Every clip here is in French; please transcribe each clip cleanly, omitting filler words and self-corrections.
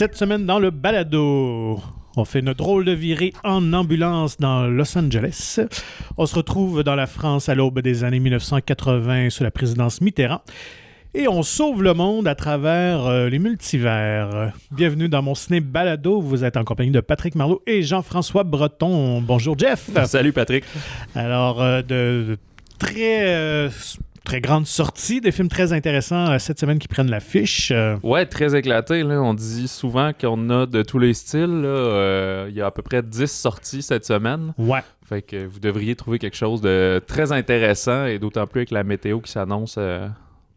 Cette semaine dans le balado, on fait notre drôle de virée en ambulance dans Los Angeles. On se retrouve dans la France à l'aube des années 1980 sous la présidence Mitterrand. Et on sauve le monde à travers les multivers. Bienvenue dans mon ciné balado. Vous êtes en compagnie de Patrick Marleau et Jean-François Breton. Bonjour Jeff. Salut Patrick. Alors, de très grande sortie, des films très intéressants cette semaine qui prennent l'affiche. Ouais, très éclaté. Là. On dit souvent qu'on a de tous les styles. Il y a à peu près 10 sorties cette semaine. Ouais. Fait que vous devriez trouver quelque chose de très intéressant et d'autant plus avec la météo qui s'annonce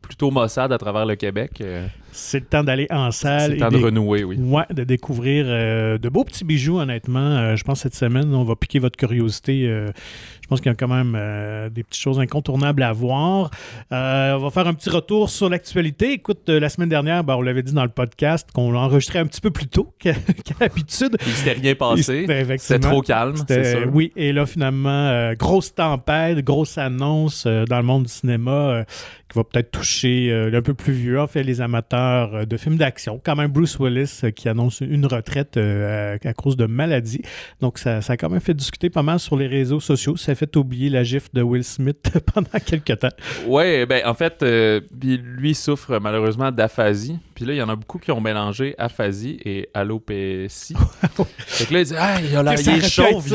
plutôt maussade à travers le Québec. C'est le temps d'aller en salle. C'est le temps de renouer, oui. Ouais, de découvrir de beaux petits bijoux, honnêtement. Je pense que cette semaine, on va piquer votre curiosité. Je pense qu'il y a quand même des petites choses incontournables à voir. On va faire un petit retour sur l'actualité. Écoute, la semaine dernière, on l'avait dit dans le podcast qu'on l'enregistrait un petit peu plus tôt qu'à l'habitude. Il s'était rien passé. C'était trop calme, c'est sûr. Oui, et là, finalement, grosse tempête, grosse annonce dans le monde du cinéma qui va peut-être toucher un peu plus vieux, en fait, les amateurs de films d'action. Quand même, Bruce Willis qui annonce une retraite à cause de maladie. Donc, ça a quand même fait discuter pas mal sur les réseaux sociaux. Ça a fait oublier la gifle de Will Smith pendant quelques temps. Ouais, ben en fait, lui souffre malheureusement d'aphasie. Puis là, il y en a beaucoup qui ont mélangé aphasie et alopécie. Fait que là, il dit « Ah, il est chauve,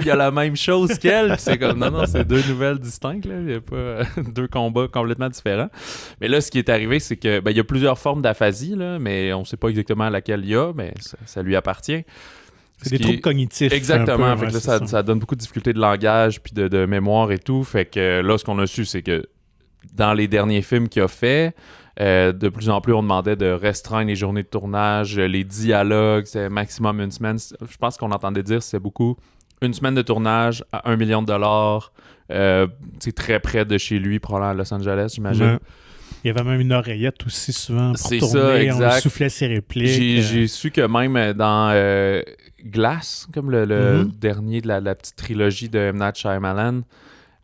il a la même chose qu'elle. » Puis c'est comme « Non, c'est deux nouvelles distinctes. Là. Il n'y a pas deux combats complètement différents. » Mais là, ce qui est arrivé, c'est que il y a plusieurs formes d'aphasie, là, mais on ne sait pas exactement laquelle il y a, mais ça lui appartient. C'est des troubles cognitifs. Exactement. Peu, fait que là, ça donne beaucoup de difficultés de langage puis de mémoire et tout. Fait que là, ce qu'on a su, c'est que dans les derniers films qu'il a fait, de plus en plus, on demandait de restreindre les journées de tournage, les dialogues, c'est maximum une semaine. Je pense qu'on entendait dire c'est beaucoup une semaine de tournage à $1 million. C'est très près de chez lui, probablement à Los Angeles, j'imagine. Ouais. Il y avait même une oreillette aussi souvent pour c'est tourner. Ça, exact. On soufflait ses répliques. J'ai su que même dans Glass, comme le dernier de la petite trilogie de M. Night Shyamalan,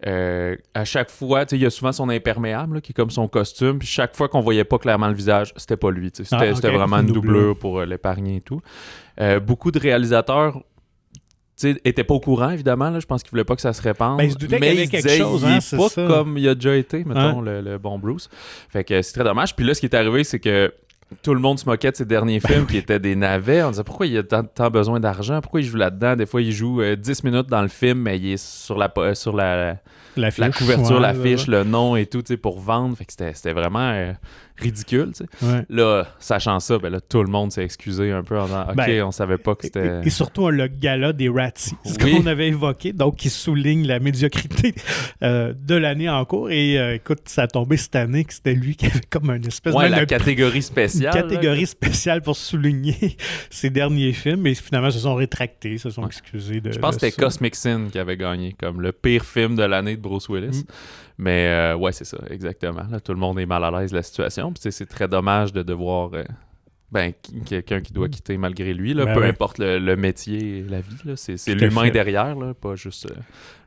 à chaque fois, il y a souvent son imperméable là, qui est comme son costume, puis chaque fois qu'on voyait pas clairement le visage, c'était pas lui. C'était vraiment une doublure pour l'épargner et tout. Beaucoup de réalisateurs était pas au courant, évidemment. Là. Je pense qu'il voulait pas que ça se répande. Il se doutait qu'il y avait quelque chose. Il est pas ça. Comme il a déjà été, mettons, le bon Bruce. Fait que c'est très dommage. Puis là, ce qui est arrivé, c'est que tout le monde se moquait de ses derniers films qui étaient des navets. On disait pourquoi il a tant besoin d'argent? Pourquoi il joue là-dedans? Des fois, il joue 10 minutes dans le film, mais il est sur la couverture, l'affiche, le nom et tout, pour vendre. Fait que c'était vraiment ridicule. Ouais. Là, sachant ça, là, tout le monde s'est excusé un peu en disant « OK, on savait pas que c'était... » Et surtout le gala des Razzies, c'est ce qu'on avait évoqué, donc qui souligne la médiocrité de l'année en cours. Et écoute, ça a tombé cette année que c'était lui qui avait comme une espèce de catégorie spéciale. Une catégorie spéciale pour souligner ses derniers films. Et finalement, se sont rétractés, se sont excusés de... Je pense que c'était Cosmic Sin qui avait gagné comme le pire film de l'année de Bruce Willis. Mais ouais, c'est ça, exactement. Là, tout le monde est mal à l'aise de la situation. Puis c'est très dommage de devoir quelqu'un qui doit quitter malgré lui. Là, peu importe le métier et la vie. Là, c'est l'humain derrière, là, pas juste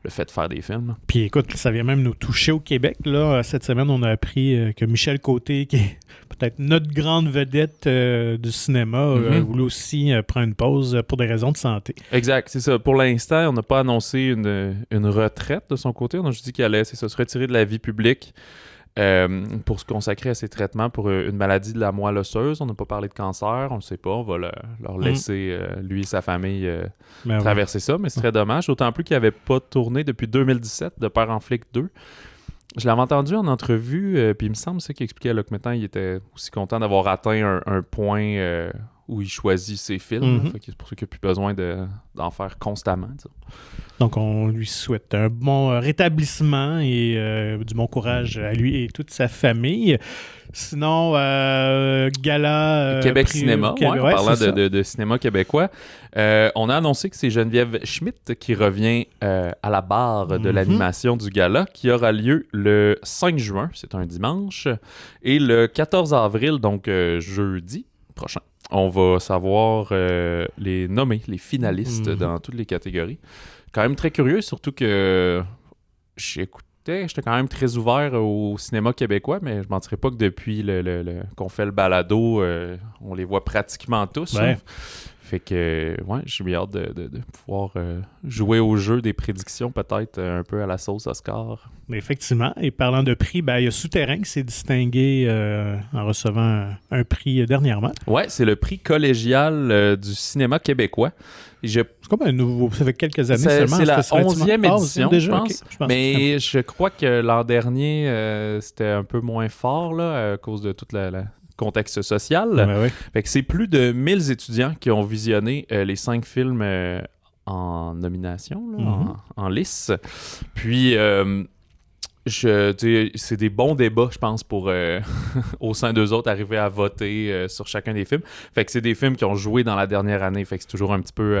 le fait de faire des films. Là. Puis écoute, ça vient même nous toucher au Québec. Là. Cette semaine, on a appris que Michel Côté, qui est peut-être notre grande vedette du cinéma, voulait aussi prendre une pause pour des raisons de santé. Exact, c'est ça. Pour l'instant, on n'a pas annoncé une retraite de son côté. On a juste dit qu'il allait se retirer de la vie publique pour se consacrer à ses traitements pour une maladie de la moelle osseuse. On n'a pas parlé de cancer, on ne sait pas. On va leur laisser, lui et sa famille, traverser ça. Mais c'est très dommage. D'autant plus qu'il n'avait pas tourné depuis 2017 de Père en flic 2. Je l'avais entendu en entrevue, puis il me semble qu'il expliquait là, que maintenant il était aussi content d'avoir atteint un point où il choisit ses films. C'est pour ça qu'il n'a plus besoin d'en faire constamment. Disons. Donc on lui souhaite un bon rétablissement et du bon courage à lui et toute sa famille. Sinon, gala... Québec Cinéma, en parlant de cinéma québécois. On a annoncé que c'est Geneviève Schmidt qui revient à la barre de l'animation du gala, qui aura lieu le 5 juin, c'est un dimanche, et le 14 avril, donc jeudi prochain. On va savoir les nommés, les finalistes dans toutes les catégories. Quand même très curieux, surtout que j'écoutais. J'étais quand même très ouvert au cinéma québécois, mais je mentirais pas que depuis qu'on fait le balado, on les voit pratiquement tous. Ouais. Hein. Fait que, ouais, j'ai bien hâte de pouvoir jouer au jeu des prédictions, peut-être un peu à la sauce Oscar. Effectivement. Et parlant de prix, il y a Souterrain qui s'est distingué en recevant un prix dernièrement. Ouais, c'est le prix collégial du cinéma québécois. C'est comme un nouveau, ça fait quelques années seulement. C'est la 11e édition, déjà, je pense. Okay. Mais je crois que l'an dernier, c'était un peu moins fort là, à cause de toute la contexte social. Ouais. Fait que c'est plus de 1000 étudiants qui ont visionné les 5 films en nomination, là, en lice. Puis, c'est des bons débats, je pense, pour au sein d'eux autres arriver à voter sur chacun des films. Fait que c'est des films qui ont joué dans la dernière année. Fait que c'est toujours un petit peu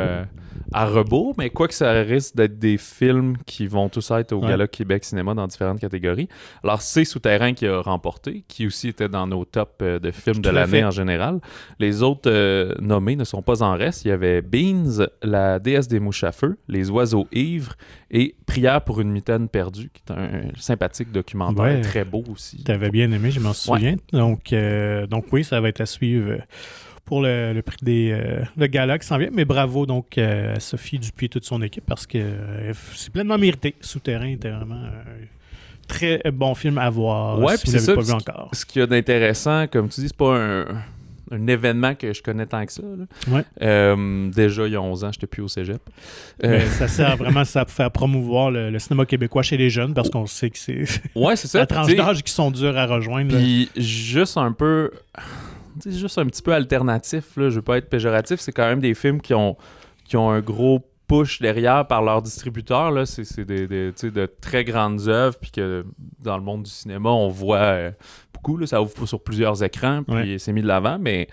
à rebours. Mais quoi que ça risque d'être des films qui vont tous être au Gala Québec Cinéma dans différentes catégories. Alors, c'est Souterrain qui a remporté, qui aussi était dans nos tops de films de l'année en général. Les autres nommés ne sont pas en reste. Il y avait Beans, La déesse des mouches à feu, Les oiseaux ivres et Prière pour une mitaine perdue, qui est un sympathique documentaire, très beau aussi. T'avais bien aimé, je m'en souviens. Ouais. Donc oui, ça va être à suivre pour le prix le gala qui s'en vient. Mais bravo donc à Sophie Dupuis et toute son équipe parce que c'est pleinement mérité. Souterrain était vraiment un très bon film à voir si vous ne l'avez pas vu encore. Ce qu'il y a d'intéressant, comme tu dis, c'est pas un événement que je connais tant que ça. Ouais. Déjà, il y a 11 ans, je n'étais plus au cégep. Ça sert vraiment à faire promouvoir le cinéma québécois chez les jeunes parce qu'on sait que c'est ça. la tranche d'âge qui sont durs à rejoindre. Puis juste un peu... C'est juste un petit peu alternatif, là. Je veux pas être péjoratif, c'est quand même des films qui ont un gros push derrière par leurs distributeurs. Là. C'est de très grandes œuvres, puis que dans le monde du cinéma, on voit beaucoup. Là, ça ouvre sur plusieurs écrans, puis c'est mis de l'avant, mais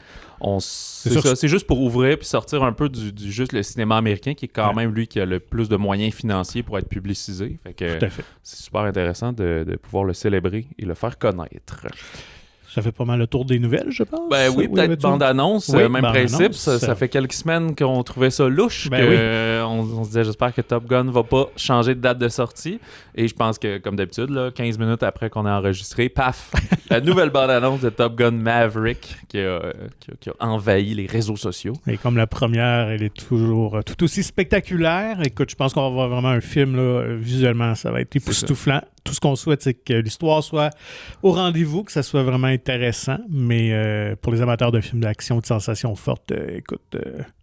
c'est juste pour ouvrir puis sortir un peu du juste le cinéma américain, qui est quand même lui qui a le plus de moyens financiers pour être publicisé. Fait que tout à fait. C'est super intéressant de pouvoir le célébrer et le faire connaître. Ça fait pas mal le tour des nouvelles, je pense. Ben oui, peut-être bande-annonce, même principe. Ça fait quelques semaines qu'on trouvait ça louche, on se disait j'espère que Top Gun va pas changer de date de sortie. Et je pense que, comme d'habitude, là, 15 minutes après qu'on a enregistré, paf, la nouvelle bande-annonce de Top Gun Maverick qui a envahi les réseaux sociaux. Et comme la première, elle est toujours tout aussi spectaculaire. Écoute, je pense qu'on va voir vraiment un film, là, visuellement, ça va être époustouflant. Tout ce qu'on souhaite, c'est que l'histoire soit au rendez-vous, que ça soit vraiment intéressant. Mais pour les amateurs de films d'action, de sensations fortes, écoute,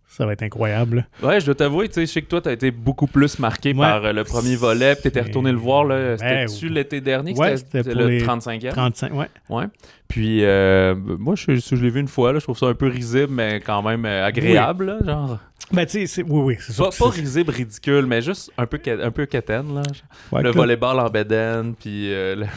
ça va être incroyable. Ouais, je dois t'avouer, tu sais, je sais que toi, t'as été beaucoup plus marqué par le premier volet, puis t'étais retourné le voir, là. C'était-tu l'été dernier? C'était pour le les 35e? 35, ouais. Puis, moi, je l'ai vu une fois, là, je trouve ça un peu risible, mais quand même agréable, là, genre... Ben, tu sais, oui, c'est sûr. Pas risible, ridicule, mais juste un peu quétaine, là. Ouais, le volleyball en bedaine, puis la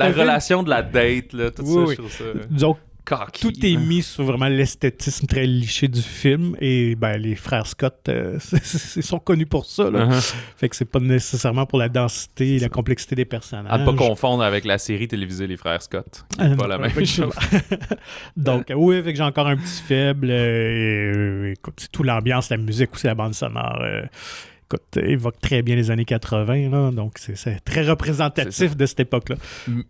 relation de la date, là, tout ça, je trouve ça... Donc, cocky, tout est mis sur vraiment l'esthétisme très liché du film et les frères Scott sont connus pour ça. Là. Fait que c'est pas nécessairement pour la densité et la complexité des personnages. À ne pas confondre avec la série télévisée Les Frères Scott. Pas la même chose. Donc, oui, fait que j'ai encore un petit faible. Écoute, c'est tout l'ambiance, la musique aussi, la bande sonore. Écoute, évoque très bien les années 80, là, donc c'est très représentatif de cette époque-là.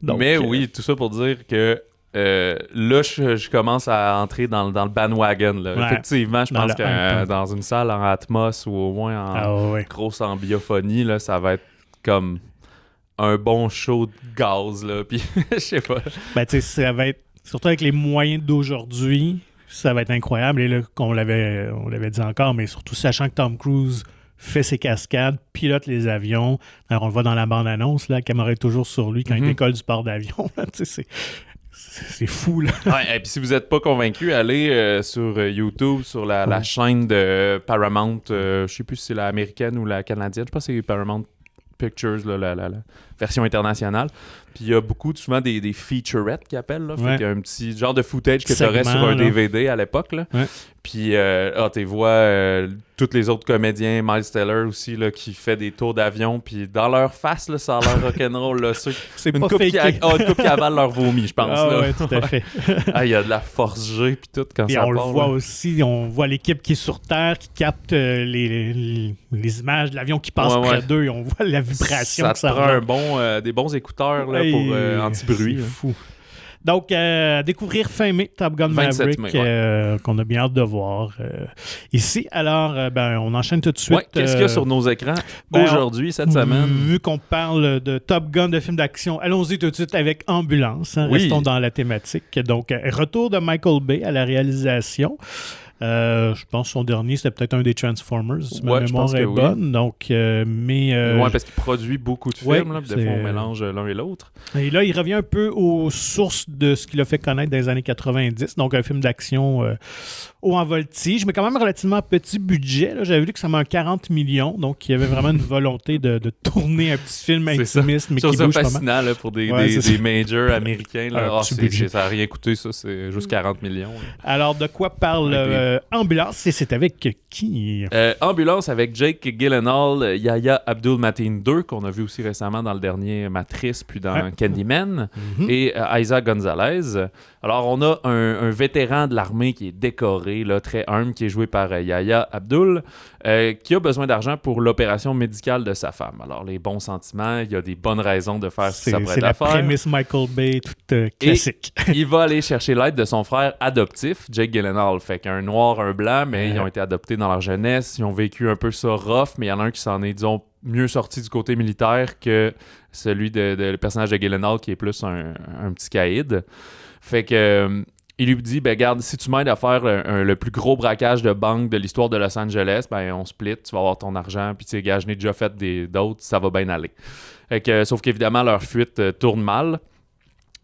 Donc, mais oui, tout ça pour dire que là, je commence à entrer dans le bandwagon. Là. Ouais. Effectivement, je pense que dans une salle en Atmos ou au moins en grosse ambiophonie, là, ça va être comme un bon show de gaz. Là. Puis, je sais pas. Ben, tu sais, ça va être, surtout avec les moyens d'aujourd'hui, ça va être incroyable. Et là, on l'avait dit encore, mais surtout sachant que Tom Cruise fait ses cascades, pilote les avions. Alors, on le voit dans la bande-annonce, la caméra est toujours sur lui quand il décolle du port d'avion. Tu sais, c'est fou, là. Ouais, et puis si vous n'êtes pas convaincu, allez sur YouTube, sur la chaîne de Paramount. Je sais plus si c'est la américaine ou la canadienne. Je pense que c'est Paramount Pictures, là, version internationale. Puis il y a souvent des featurettes qu'ils appellent. Là. Fait qu'il y a un petit genre de footage que tu aurais sur un DVD à l'époque. Là. Ouais. Puis tu vois tous les autres comédiens, Miles Teller aussi, là, qui fait des tours d'avion. Puis dans leur face, là, ça a l'air rock'n'roll. Là, c'est une couple qui avale leur vomi, je pense. Ah ouais, tout à fait. Il y a de la force G puis tout quand et ça part. On le voit aussi, on voit l'équipe qui est sur Terre, qui capte les images de l'avion qui passe près d'eux. Et on voit la vibration que ça prend des bons écouteurs là, pour anti-bruit. C'est fou. Donc, découvrir fin mai Top Gun Maverick, qu'on a bien hâte de voir ici. Alors, on enchaîne tout de suite. Ouais, qu'est-ce qu'il y a sur nos écrans aujourd'hui, cette semaine? Vu qu'on parle de Top Gun, de films d'action, allons-y tout de suite avec Ambulance. Hein, restons dans la thématique. Donc, retour de Michael Bay à la réalisation. Je pense que son dernier, c'était peut-être un des Transformers, si ma mémoire est bonne. Donc, parce qu'il produit beaucoup de films, là, des fois on mélange l'un et l'autre. Et là, il revient un peu aux sources de ce qu'il a fait connaître dans les années 90. Donc, un film d'action haut en voltige, mais quand même relativement petit budget. Là. J'avais vu que ça m'a 40 millions, donc il y avait vraiment une volonté de tourner un petit film intimiste, mais qui bouge pas mal. C'est fascinant là, pour des majors américains. Là. Ça n'a rien coûté, ça. C'est juste 40 millions. Là. Alors, de quoi parle Ambulance, et c'est avec qui? Ambulance avec Jake Gyllenhaal, Yahya Abdul-Mateen II, qu'on a vu aussi récemment dans le dernier Matrice, puis dans Candyman, et Isa Gonzalez. Alors, on a un vétéran de l'armée qui est décoré, là, très humble, qui est joué par Yahya Abdul, qui a besoin d'argent pour l'opération médicale de sa femme. Alors, les bons sentiments, il y a des bonnes raisons de faire ce qu'il s'apprête à faire. C'est la prémisse Michael Bay, toute classique. Et il va aller chercher l'aide de son frère adoptif, Jake Gyllenhaal. Fait qu'un noir, un blanc, mais ils ont été adoptés dans leur jeunesse. Ils ont vécu un peu ça rough, mais il y en a un qui s'en est, disons, mieux sorti du côté militaire que celui le personnage de Gyllenhaal, qui est plus un petit caïd. Fait que... il lui dit, garde, si tu m'aides à faire le plus gros braquage de banque de l'histoire de Los Angeles, on split, tu vas avoir ton argent, puis tu sais, gars, je n'ai déjà fait d'autres, ça va bien aller. Sauf qu'évidemment, leur fuite tourne mal.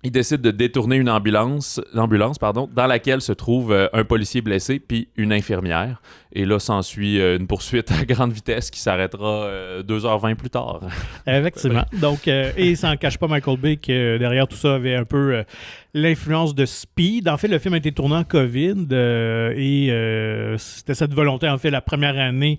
Ils décident de détourner une ambulance dans laquelle se trouve un policier blessé puis une infirmière. Et là, s'ensuit une poursuite à grande vitesse qui s'arrêtera 2h20 plus tard. Effectivement. Donc, et ça n'en cache pas Michael Bay que derrière tout ça avait un peu l'influence de Speed. En fait, le film a été tourné en COVID et c'était cette volonté. En fait, la première année,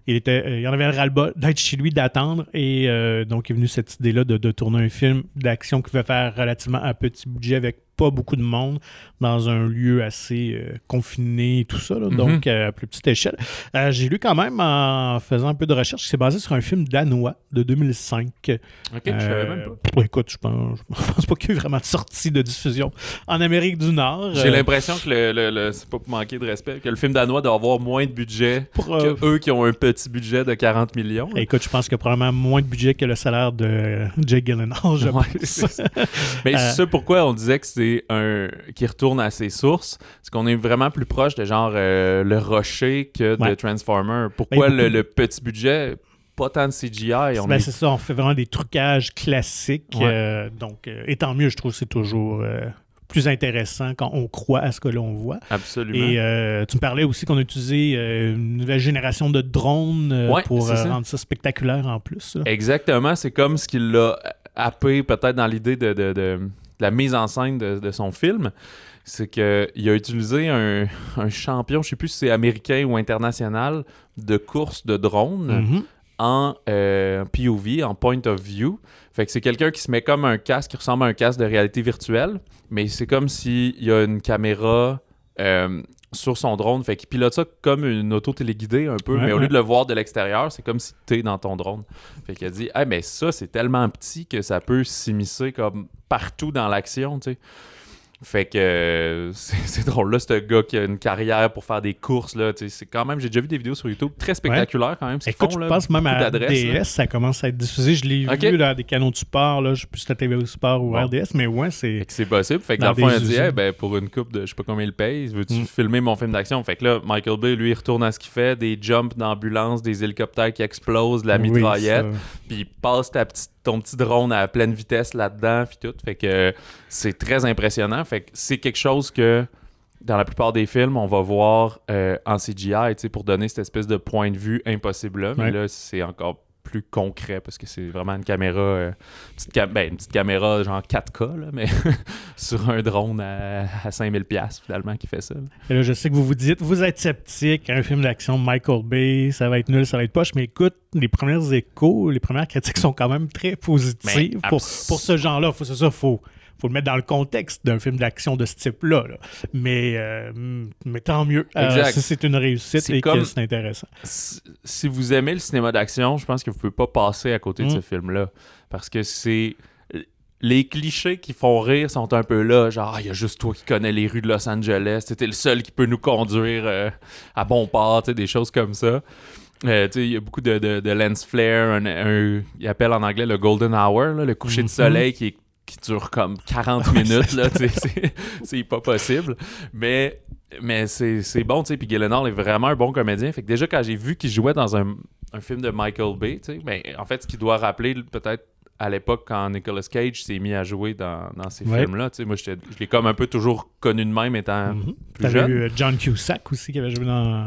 il en avait le ras-le-bas d'être chez lui, d'attendre. Et donc, il est venu cette idée-là de tourner un film d'action qu'il pouvait faire relativement à petit budget avec pas beaucoup de monde dans un lieu assez confiné et tout ça. Là, donc, à plus petite échelle. J'ai lu quand même, en faisant un peu de recherche, que c'est basé sur un film danois de 2005. OK, je savais même pas. Écoute, je pense pas qu'il y ait eu vraiment de sortie de diffusion en Amérique du Nord. J'ai l'impression que c'est pas pour manquer de respect, que le film danois doit avoir moins de budget que eux qui ont un petit budget de 40 millions. Écoute, je pense qu'il y a probablement moins de budget que le salaire de Jake Gyllenhaal, je pense. Mais c'est ça pourquoi on disait que c'est qui retourne à ses sources, c'est qu'on est vraiment plus proche de genre le Rocher que de Transformer. Pourquoi le petit budget? Pas tant de CGI. C'est ça, on fait vraiment des trucages classiques. Donc, et tant mieux, je trouve que c'est toujours plus intéressant quand on croit à ce que l'on voit. Absolument. Et tu me parlais aussi qu'on a utilisé une nouvelle génération de drones pour rendre ça spectaculaire en plus. Là. Exactement, c'est comme ce qu'il l'a happé peut-être dans l'idée de la mise en scène de son film. C'est qu'il a utilisé un champion, je ne sais plus si c'est américain ou international, de course de drone en POV, en point of view. Fait que c'est quelqu'un qui se met comme un casque qui ressemble à un casque de réalité virtuelle, mais c'est comme s'il y a une caméra sur son drone. Fait qu'il pilote ça comme une auto téléguidée un peu, mais au lieu de le voir de l'extérieur, c'est comme si tu es dans ton drone. Fait qu'il a dit « mais ça, c'est tellement petit que ça peut s'immiscer comme partout dans l'action, tu sais. » Fait que c'est drôle, là, ce gars qui a une carrière pour faire des courses, là, c'est quand même, j'ai déjà vu des vidéos sur YouTube très spectaculaires quand même. Écoute, je pense même à RDS, ça commence à être diffusé. Je l'ai vu dans des canaux de sport, là, je sais plus si c'était TV Sport ou RDS, mais c'est... C'est possible. Fait que dans le fond, il a dit, pour une coupe de, je sais pas combien il paye, veux-tu filmer mon film d'action? Fait que là, Michael Bay, lui, il retourne à ce qu'il fait, des jumps d'ambulance, des hélicoptères qui explosent, de la mitraillette, puis il passe ton petit drone à pleine vitesse là-dedans, puis tout. Fait que c'est très impressionnant. Fait que c'est quelque chose que, dans la plupart des films, on va voir en CGI, pour donner cette espèce de point de vue impossible là. Mais là, c'est encore plus concret parce que c'est vraiment une caméra, une petite caméra genre 4K, là, mais sur un drone à 5000$ finalement qui fait ça. Là. Et là, je sais que vous vous dites, vous êtes sceptique, un film d'action de Michael Bay, ça va être nul, ça va être poche, mais écoute, les premières échos, les premières critiques sont quand même très positives pour ce genre-là. Faut le mettre dans le contexte d'un film d'action de ce type-là. Là. Mais tant mieux. Si c'est une réussite et que c'est intéressant. Si vous aimez le cinéma d'action, je pense que vous ne pouvez pas passer à côté de ce film-là. Parce que c'est... Les clichés qui font rire sont un peu là. Genre, il y a juste toi qui connais les rues de Los Angeles. T'es le seul qui peut nous conduire à bon port. Des choses comme ça. Il y a beaucoup de lens flare. Il appelle en anglais le golden hour, là, le coucher de soleil qui dure comme 40 minutes, là, c'est pas possible. Mais c'est bon, tu sais. Puis Gyllenhaal est vraiment un bon comédien. Fait que déjà, quand j'ai vu qu'il jouait dans un film de Michael Bay, tu sais, en fait, ce qu'il doit rappeler peut-être à l'époque quand Nicolas Cage s'est mis à jouer dans ces films-là, tu sais, moi, je l'ai comme un peu toujours connu de même étant plus jeune. T'avais eu John Cusack aussi qui avait joué dans...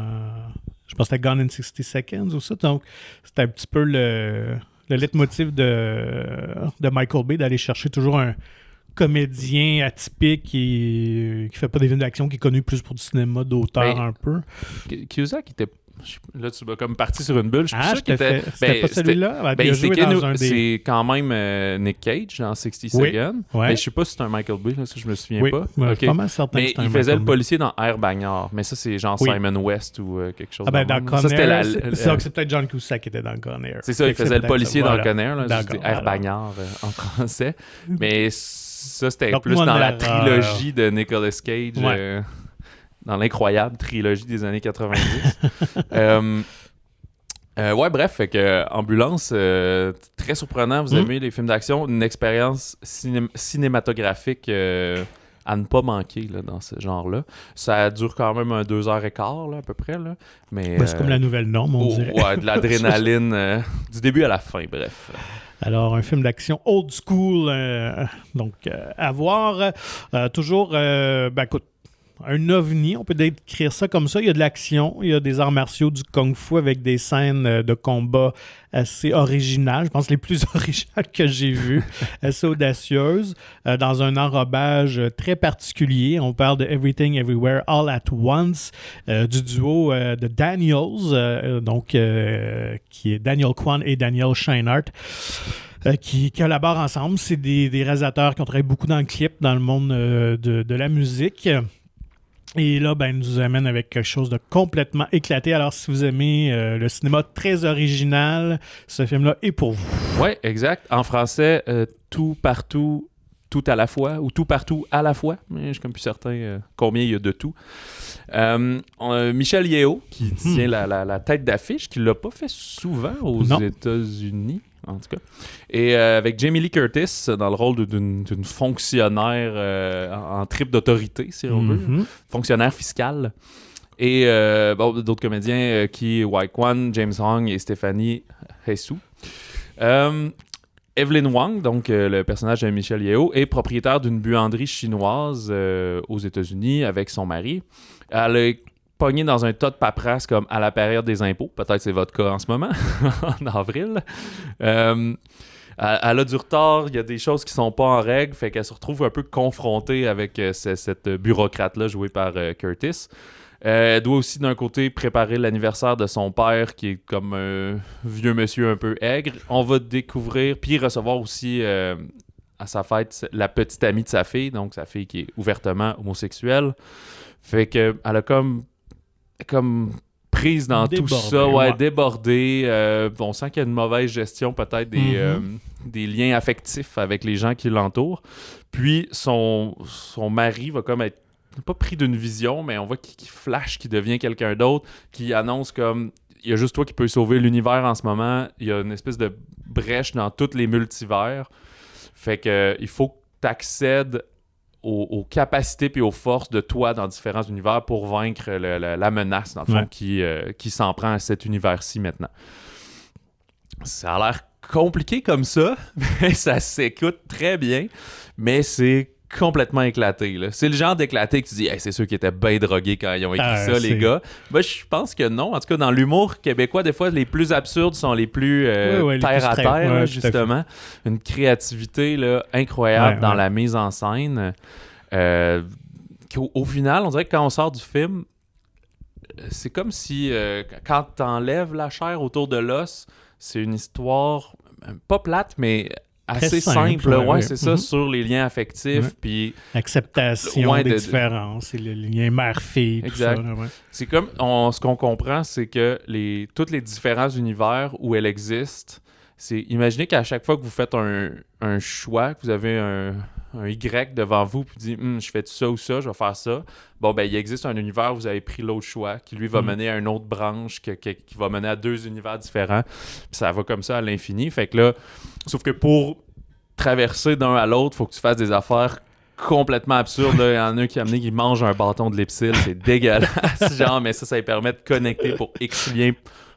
Je pense que c'était Gone in 60 Seconds ou ça. Donc, c'était un petit peu le leitmotiv de Michael Bay d'aller chercher toujours un comédien atypique qui fait pas des films d'action, qui est connu plus pour du cinéma d'auteur un peu. Cusack était... Là, tu vas comme parti sur une bulle. Je suis sûr qu'il était... C'était pas celui-là? Il a joué dans un des... C'est quand même Nick Cage dans 60 Seconds. Ouais. Mais je sais pas si c'est un Michael Bay, là, ça je me souviens pas. Okay. Pas mal certain mais il faisait le policier dans Air Bagnard. Mais ça, c'est genre Simon West ou quelque chose. Dans Con Air, c'est peut-être John Cusack qui était dans Con Air. C'est ça, il faisait le policier dans Con Air. Air Bagnard en français. Mais ça, c'était plus dans la trilogie de Nicolas Cage. Dans l'incroyable trilogie des années 90. Bref, fait que Ambulance, très surprenant. Vous aimez les films d'action, une expérience cinématographique à ne pas manquer là, dans ce genre-là. Ça dure quand même 2h15 là, à peu près. Là. Mais, c'est comme la nouvelle norme, on dirait. Ouais, de l'adrénaline du début à la fin, bref. Alors, un film d'action old school, donc à voir. Toujours, écoute, un ovni, on peut décrire ça comme ça. Il y a de l'action, il y a des arts martiaux, du kung-fu avec des scènes de combat assez originales. Je pense les plus originales que j'ai vues, assez audacieuses, dans un enrobage très particulier. On parle de Everything Everywhere All at Once, du duo de Daniels, qui est Daniel Kwan et Daniel Scheinert. Qui collaborent ensemble. C'est des réalisateurs qui ont travaillé beaucoup dans le clip, dans le monde de la musique. Et là, ils nous amènent avec quelque chose de complètement éclaté. Alors, si vous aimez le cinéma très original, ce film-là est pour vous. Oui, exact. En français, tout partout, tout à la fois, ou tout partout à la fois. Mais je suis comme plus certain combien il y a de tout. Michel Yeo, qui tient la tête d'affiche, qui ne l'a pas fait souvent aux États-Unis. En tout cas. Et avec Jamie Lee Curtis dans le rôle d'une fonctionnaire en trip d'autorité, si on veut. Fonctionnaire fiscal. Et d'autres comédiens qui Wai Kwan, James Hong et Stéphanie Hsu. Evelyn Wang, donc le personnage de Michel Yeo, est propriétaire d'une buanderie chinoise aux États-Unis avec son mari. Elle est pognée dans un tas de paperasse comme à la période des impôts. Peut-être c'est votre cas en ce moment, en avril. Elle a du retard, il y a des choses qui sont pas en règle, fait qu'elle se retrouve un peu confrontée avec cette bureaucrate-là jouée par Curtis. Elle doit aussi, d'un côté, préparer l'anniversaire de son père, qui est comme un vieux monsieur un peu aigre. On va découvrir, puis recevoir aussi à sa fête la petite amie de sa fille, donc sa fille qui est ouvertement homosexuelle. Fait qu'elle a comme prise dans tout ça, débordée. On sent qu'il y a une mauvaise gestion peut-être des liens affectifs avec les gens qui l'entourent. Puis son mari va comme être pas pris d'une vision, mais on voit qu'il flash, qu'il devient quelqu'un d'autre, qui annonce comme il y a juste toi qui peux sauver l'univers en ce moment. Il y a une espèce de brèche dans tous les multivers. Fait que il faut que tu accèdes aux capacités et aux forces de toi dans différents univers pour vaincre la menace, dans le fond, qui s'en prend à cet univers-ci maintenant. Ça a l'air compliqué comme ça, mais ça s'écoute très bien, mais c'est complètement éclaté. Là. C'est le genre d'éclaté que tu dis, hey, c'est ceux qui étaient bien drogués quand ils ont écrit ça, les gars. Moi, je pense que non. En tout cas, dans l'humour québécois, des fois, les plus absurdes sont les plus terre à terre, là, justement. Une créativité là, incroyable dans la mise en scène. Au final, on dirait que quand on sort du film, c'est comme si quand t'enlèves la chair autour de l'os, c'est une histoire pas plate, mais assez simple. C'est ça, sur les liens affectifs. Puis l'acceptation des différences et les liens mère-fille. Exact. Tout ça, là, c'est comme, ce qu'on comprend, c'est que tous les différents univers où elle existe, c'est imaginez qu'à chaque fois que vous faites un choix, que vous avez un Y devant vous, puis vous dites je fais ça ou ça, je vais faire ça. Bon, ben il existe un univers où vous avez pris l'autre choix, qui lui va mener à une autre branche, qui va mener à 2 univers différents. Puis ça va comme ça à l'infini. Fait que là, sauf que pour traverser d'un à l'autre, il faut que tu fasses des affaires complètement absurdes. Là. Il y en a un qui mange un bâton de Lipsil, c'est dégueulasse. Genre, mais ça lui permet de connecter pour X liens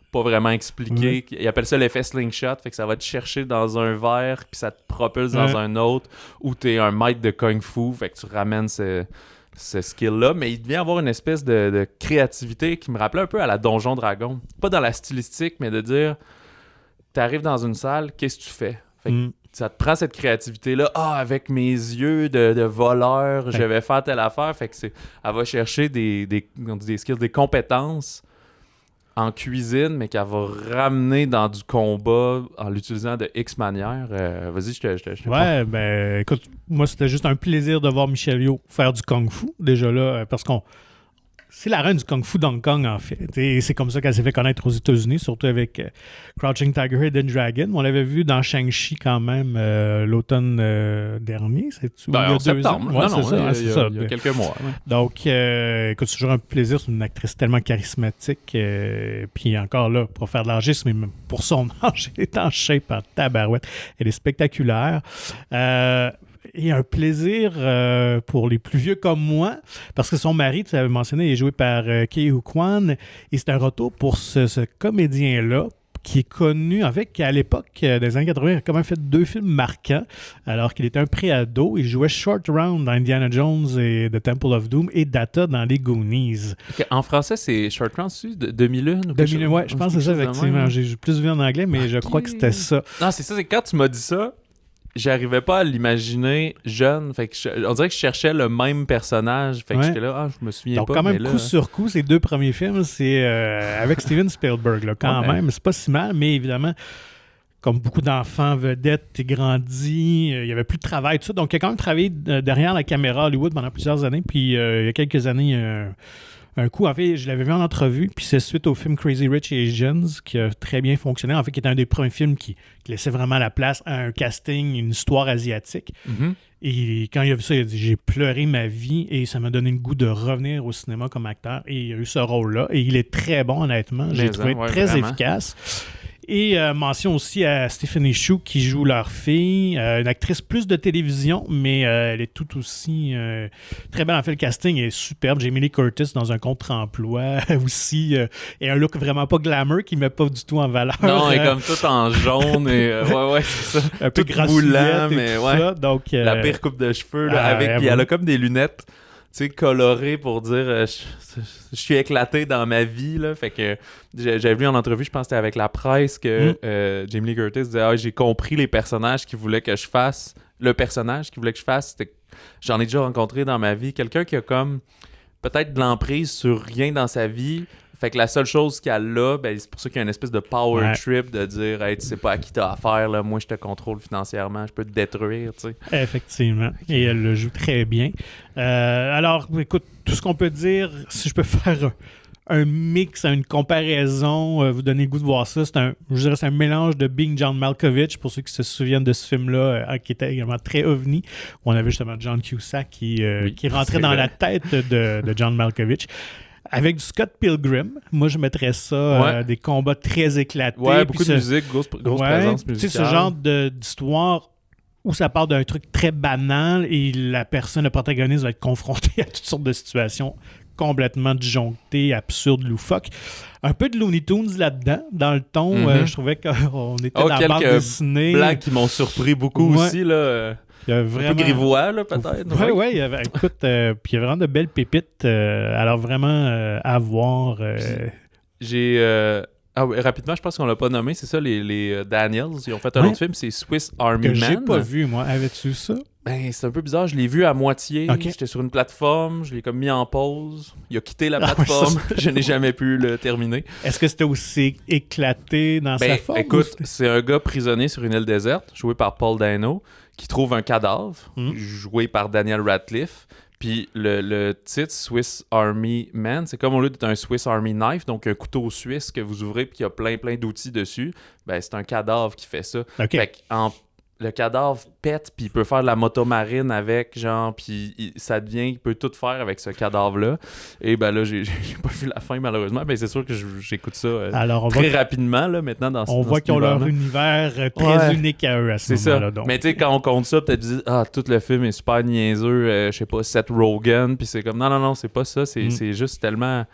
pas vraiment expliqué. Il appelle ça l'effet slingshot, fait que ça va te chercher dans un verre puis ça te propulse dans un autre, ou t'es un maître de kung fu, fait que tu ramènes ce skill-là, mais il devient avoir une espèce de créativité qui me rappelait un peu à la Donjon Dragon. Pas dans la stylistique, mais de dire, t'arrives dans une salle, qu'est-ce que tu fais? Fait que ça te prend cette créativité-là. Avec mes yeux de voleur, je vais faire telle affaire. Fait que elle va chercher des skills, des compétences en cuisine, mais qu'elle va ramener dans du combat en l'utilisant de X manière. Vas-y, je te ouais, ben écoute, moi c'était juste un plaisir de voir Michel Yeoh faire du kung-fu, déjà là, parce qu'on c'est la reine du kung-fu d'Hong Kong, en fait. Et c'est comme ça qu'elle s'est fait connaître aux États-Unis, surtout avec Crouching Tiger, Hidden Dragon. On l'avait vu dans Shang-Chi quand même l'automne dernier. En septembre. Ouais, il y a quelques mois. Ouais. Donc, écoute, c'est toujours un plaisir. C'est une actrice tellement charismatique. Puis encore là, pour faire de l'argisme, mais pour son âge, elle est en shape en tabarouette. Elle est spectaculaire. Et un plaisir pour les plus vieux comme moi, parce que son mari, tu l'avais mentionné, il est joué par Ke Huy Quan, et c'est un retour pour ce comédien-là, qui est connu, en fait, qu'à l'époque des années 80, il a quand même fait 2 films marquants, alors qu'il était un pré-ado. Il jouait Short Round dans Indiana Jones et The Temple of Doom, et Data dans les Goonies. Okay. En français, c'est Short Round, c'est 2001? 2001, ouais, je pense que c'est ça, effectivement. J'ai plus vu en anglais, mais je crois que c'était ça. Non, c'est ça, c'est quand tu m'as dit ça, j'arrivais pas à l'imaginer jeune. Fait que on dirait que je cherchais le même personnage. Fait que j'étais là, je me souviens donc, pas. Donc, quand même, là... coup sur coup, ces 2 premiers films, c'est avec Steven Spielberg. Là, quand même, c'est pas si mal, mais évidemment, comme beaucoup d'enfants vedettes, t'es grandi, il y avait plus de travail, tout ça. Donc, il a quand même travaillé derrière la caméra à Hollywood pendant plusieurs années. Puis, il y a quelques années, un coup, en fait, je l'avais vu en entrevue, puis c'est suite au film Crazy Rich Asians qui a très bien fonctionné. En fait, qui est un des premiers films qui laissait vraiment la place à un casting, une histoire asiatique. Mm-hmm. Et quand il a vu ça, il a dit « J'ai pleuré ma vie et ça m'a donné le goût de revenir au cinéma comme acteur. » Et il a eu ce rôle-là. Et il est très bon, honnêtement. J'ai trouvé très efficace. Et mention aussi à Stephanie Hsu qui joue leur fille, une actrice plus de télévision, mais elle est tout aussi très belle. En fait, le casting est superbe. Jamie Lee Curtis dans un contre-emploi aussi, et un look vraiment pas glamour qui ne met pas du tout en valeur. Non, elle est comme tout en jaune et c'est ça. Un peu boulant, mais tout ça. Donc, la pire coupe de cheveux là, puis elle a comme des lunettes. Tu sais, coloré pour dire je suis éclaté dans ma vie, là. Fait que j'avais vu en entrevue, je pense que c'était avec la presse, que Jamie Lee Curtis disait j'ai compris les personnages qu'il voulait que je fasse. Le personnage qu'il voulait que je fasse, c'était j'en ai déjà rencontré dans ma vie. Quelqu'un qui a comme peut-être de l'emprise sur rien dans sa vie. Fait que la seule chose qu'elle a, ben, c'est pour ça qu'il y a une espèce de power trip de dire hey, tu sais pas à qui t'as affaire, là. Moi je te contrôle financièrement, je peux te détruire, tu sais. Effectivement, et elle le joue très bien. Alors, écoute, tout ce qu'on peut dire, si je peux faire un mix, une comparaison, vous donner le goût de voir ça, c'est un mélange de Being John Malkovich, pour ceux qui se souviennent de ce film-là, qui était également très ovni, où on avait justement John Cusack qui rentrait dans la tête de John Malkovich. Avec du Scott Pilgrim, moi je mettrais ça des combats très éclatés. Ouais, beaucoup de musique, grosse présence musicale. Tu sais, ce genre d'histoire où ça part d'un truc très banal et le protagoniste va être confronté à toutes sortes de situations complètement disjoncté, absurde, loufoque. Un peu de Looney Tunes là-dedans, dans le ton. Je trouvais qu'on était dans la bande dessinée. Blagues qui m'ont surpris beaucoup aussi, là. Il y a vraiment... Un peu grivois, là, peut-être. Oui, écoute, puis il y a vraiment de belles pépites. Alors, vraiment, à voir. J'ai... rapidement, je pense qu'on l'a pas nommé. C'est ça, les Daniels. Ils ont fait un autre film, c'est Swiss Army Man. Que j'ai pas vu, moi. Avais-tu ça? Ben, c'est un peu bizarre. Je l'ai vu à moitié. Okay. J'étais sur une plateforme. Je l'ai comme mis en pause. Il a quitté la plateforme. Je n'ai jamais pu le terminer. Est-ce que c'était aussi éclaté dans sa forme? Écoute, c'est un gars prisonnier sur une île déserte, joué par Paul Dano, qui trouve un cadavre, joué par Daniel Radcliffe. Puis le titre Swiss Army Man, c'est comme au lieu d'être un Swiss Army Knife, donc un couteau suisse que vous ouvrez puis il y a plein d'outils dessus, ben c'est un cadavre qui fait ça. Okay. Fait que le cadavre pète puis il peut faire de la motomarine avec, genre, puis ça devient, il peut tout faire avec ce cadavre-là. Et ben là, j'ai pas vu la fin malheureusement, mais c'est sûr que j'écoute ça très rapidement là, maintenant dans on voit qu'ils ont leur univers très unique à eux à ce moment-là. Donc. Mais tu sais, quand on compte ça, peut-être dire tout le film est super niaiseux, je sais pas, Seth Rogen, puis c'est comme non, c'est pas ça, c'est juste tellement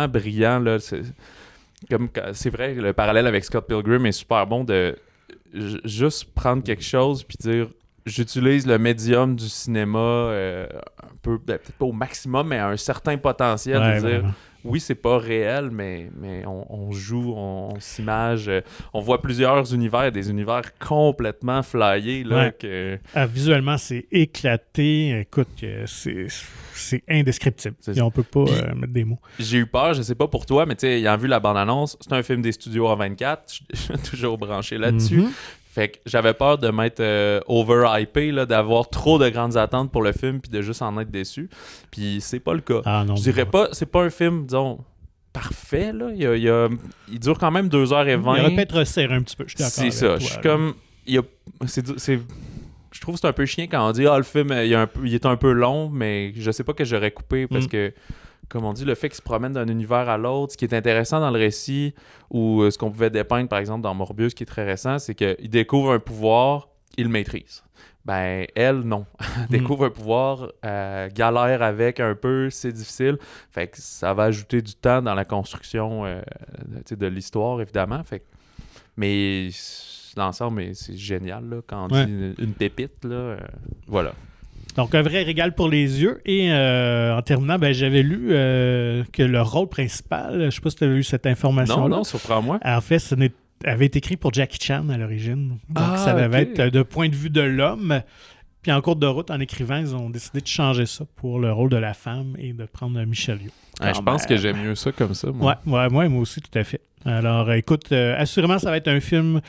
brillant là. C'est vrai, le parallèle avec Scott Pilgrim est super bon de juste prendre quelque chose puis dire j'utilise le médium du cinéma un peu, peut-être pas au maximum, mais à un certain potentiel de dire oui, c'est pas réel, mais on joue, on s'image, on voit plusieurs univers, des univers complètement flyés. Là, visuellement, c'est éclaté. Écoute, c'est indescriptible. Et on peut pas mettre des mots. J'ai eu peur, je sais pas pour toi, mais tu sais, ayant vu la bande-annonce, c'est un film des studios A24, je suis toujours branché là-dessus. Fait que j'avais peur de m'être overhypé, là, d'avoir trop de grandes attentes pour le film puis de juste en être déçu. Puis c'est pas le cas. Je dirais pas, c'est pas un film, disons, parfait, là. Il dure quand même 2h20. Il aurait peut-être resserré un petit peu, je suis d'accord. C'est ça. Je suis comme... Je trouve que c'est un peu chiant quand on dit le film, il est un peu long, mais je sais pas que j'aurais coupé parce que... Comme on dit, le fait qu'il se promène d'un univers à l'autre, ce qui est intéressant dans le récit, ou ce qu'on pouvait dépeindre, par exemple, dans Morbius, qui est très récent, c'est qu'il découvre un pouvoir, il le maîtrise. Ben, elle, non. Elle découvre un pouvoir, galère avec un peu, c'est difficile. Fait que ça va ajouter du temps dans la construction de l'histoire, évidemment. Fait que... Mais l'ensemble, c'est génial, là, quand on dit une pépite, là. Voilà. Donc, un vrai régal pour les yeux. Et en terminant, j'avais lu que le rôle principal, je ne sais pas si tu avais eu cette information-là. Non, surprends-moi. En fait, avait été écrit pour Jackie Chan à l'origine. Donc, ça devait être de point de vue de l'homme. Puis en cours de route, en écrivant, ils ont décidé de changer ça pour le rôle de la femme et de prendre Michel Yeoh. Je pense que j'aime mieux ça comme ça, moi. Moi aussi, tout à fait. Alors, écoute, assurément, ça va être un film...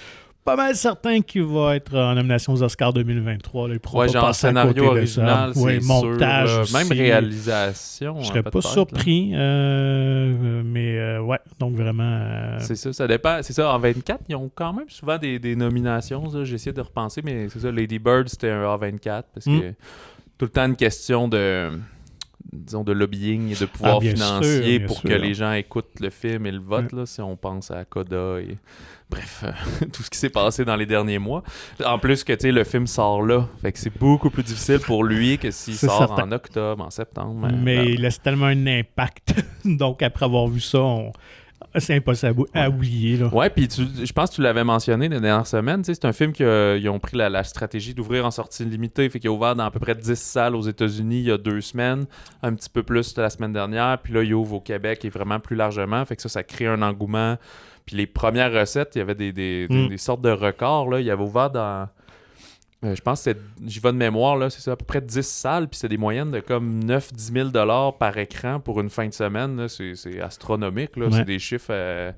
pas mal certain qu'il va être en nomination aux Oscars 2023. Là, genre scénario original, c'est montage sûr. aussi. Même réalisation. Je serais pas surpris. Mais donc vraiment... C'est ça, ça dépend. C'est ça, en 24, ils ont quand même souvent des nominations. J'ai essayé de repenser, mais c'est ça, Lady Bird, c'était un A24 parce que tout le temps une question de lobbying et de pouvoir financier pour que les gens écoutent le film et le votent, là, si on pense à Coda et... Bref, tout ce qui s'est passé dans les derniers mois. En plus que, tu sais, le film sort là. Fait que c'est beaucoup plus difficile pour lui que s'il sort certain. En octobre, en septembre. Mais il laisse tellement un impact. Donc, après avoir vu ça, c'est impossible à oublier. Là. Ouais, puis je pense que tu l'avais mentionné la dernière semaine. C'est un film qu'ils ont pris la stratégie d'ouvrir en sortie limitée. Fait qu'il a ouvert dans à peu près 10 salles aux États-Unis il y a 2 semaines. Un petit peu plus la semaine dernière. Puis là, il ouvre au Québec et vraiment plus largement. Fait que ça crée un engouement. Puis les premières recettes, il y avait des sortes de records. Là. Il avait ouvert dans... je pense que j'y vais de mémoire, là, c'est ça, à peu près 10 salles, puis c'est des moyennes de comme 9-10 000 par écran pour une fin de semaine. Là. C'est astronomique. Là. C'est des chiffres...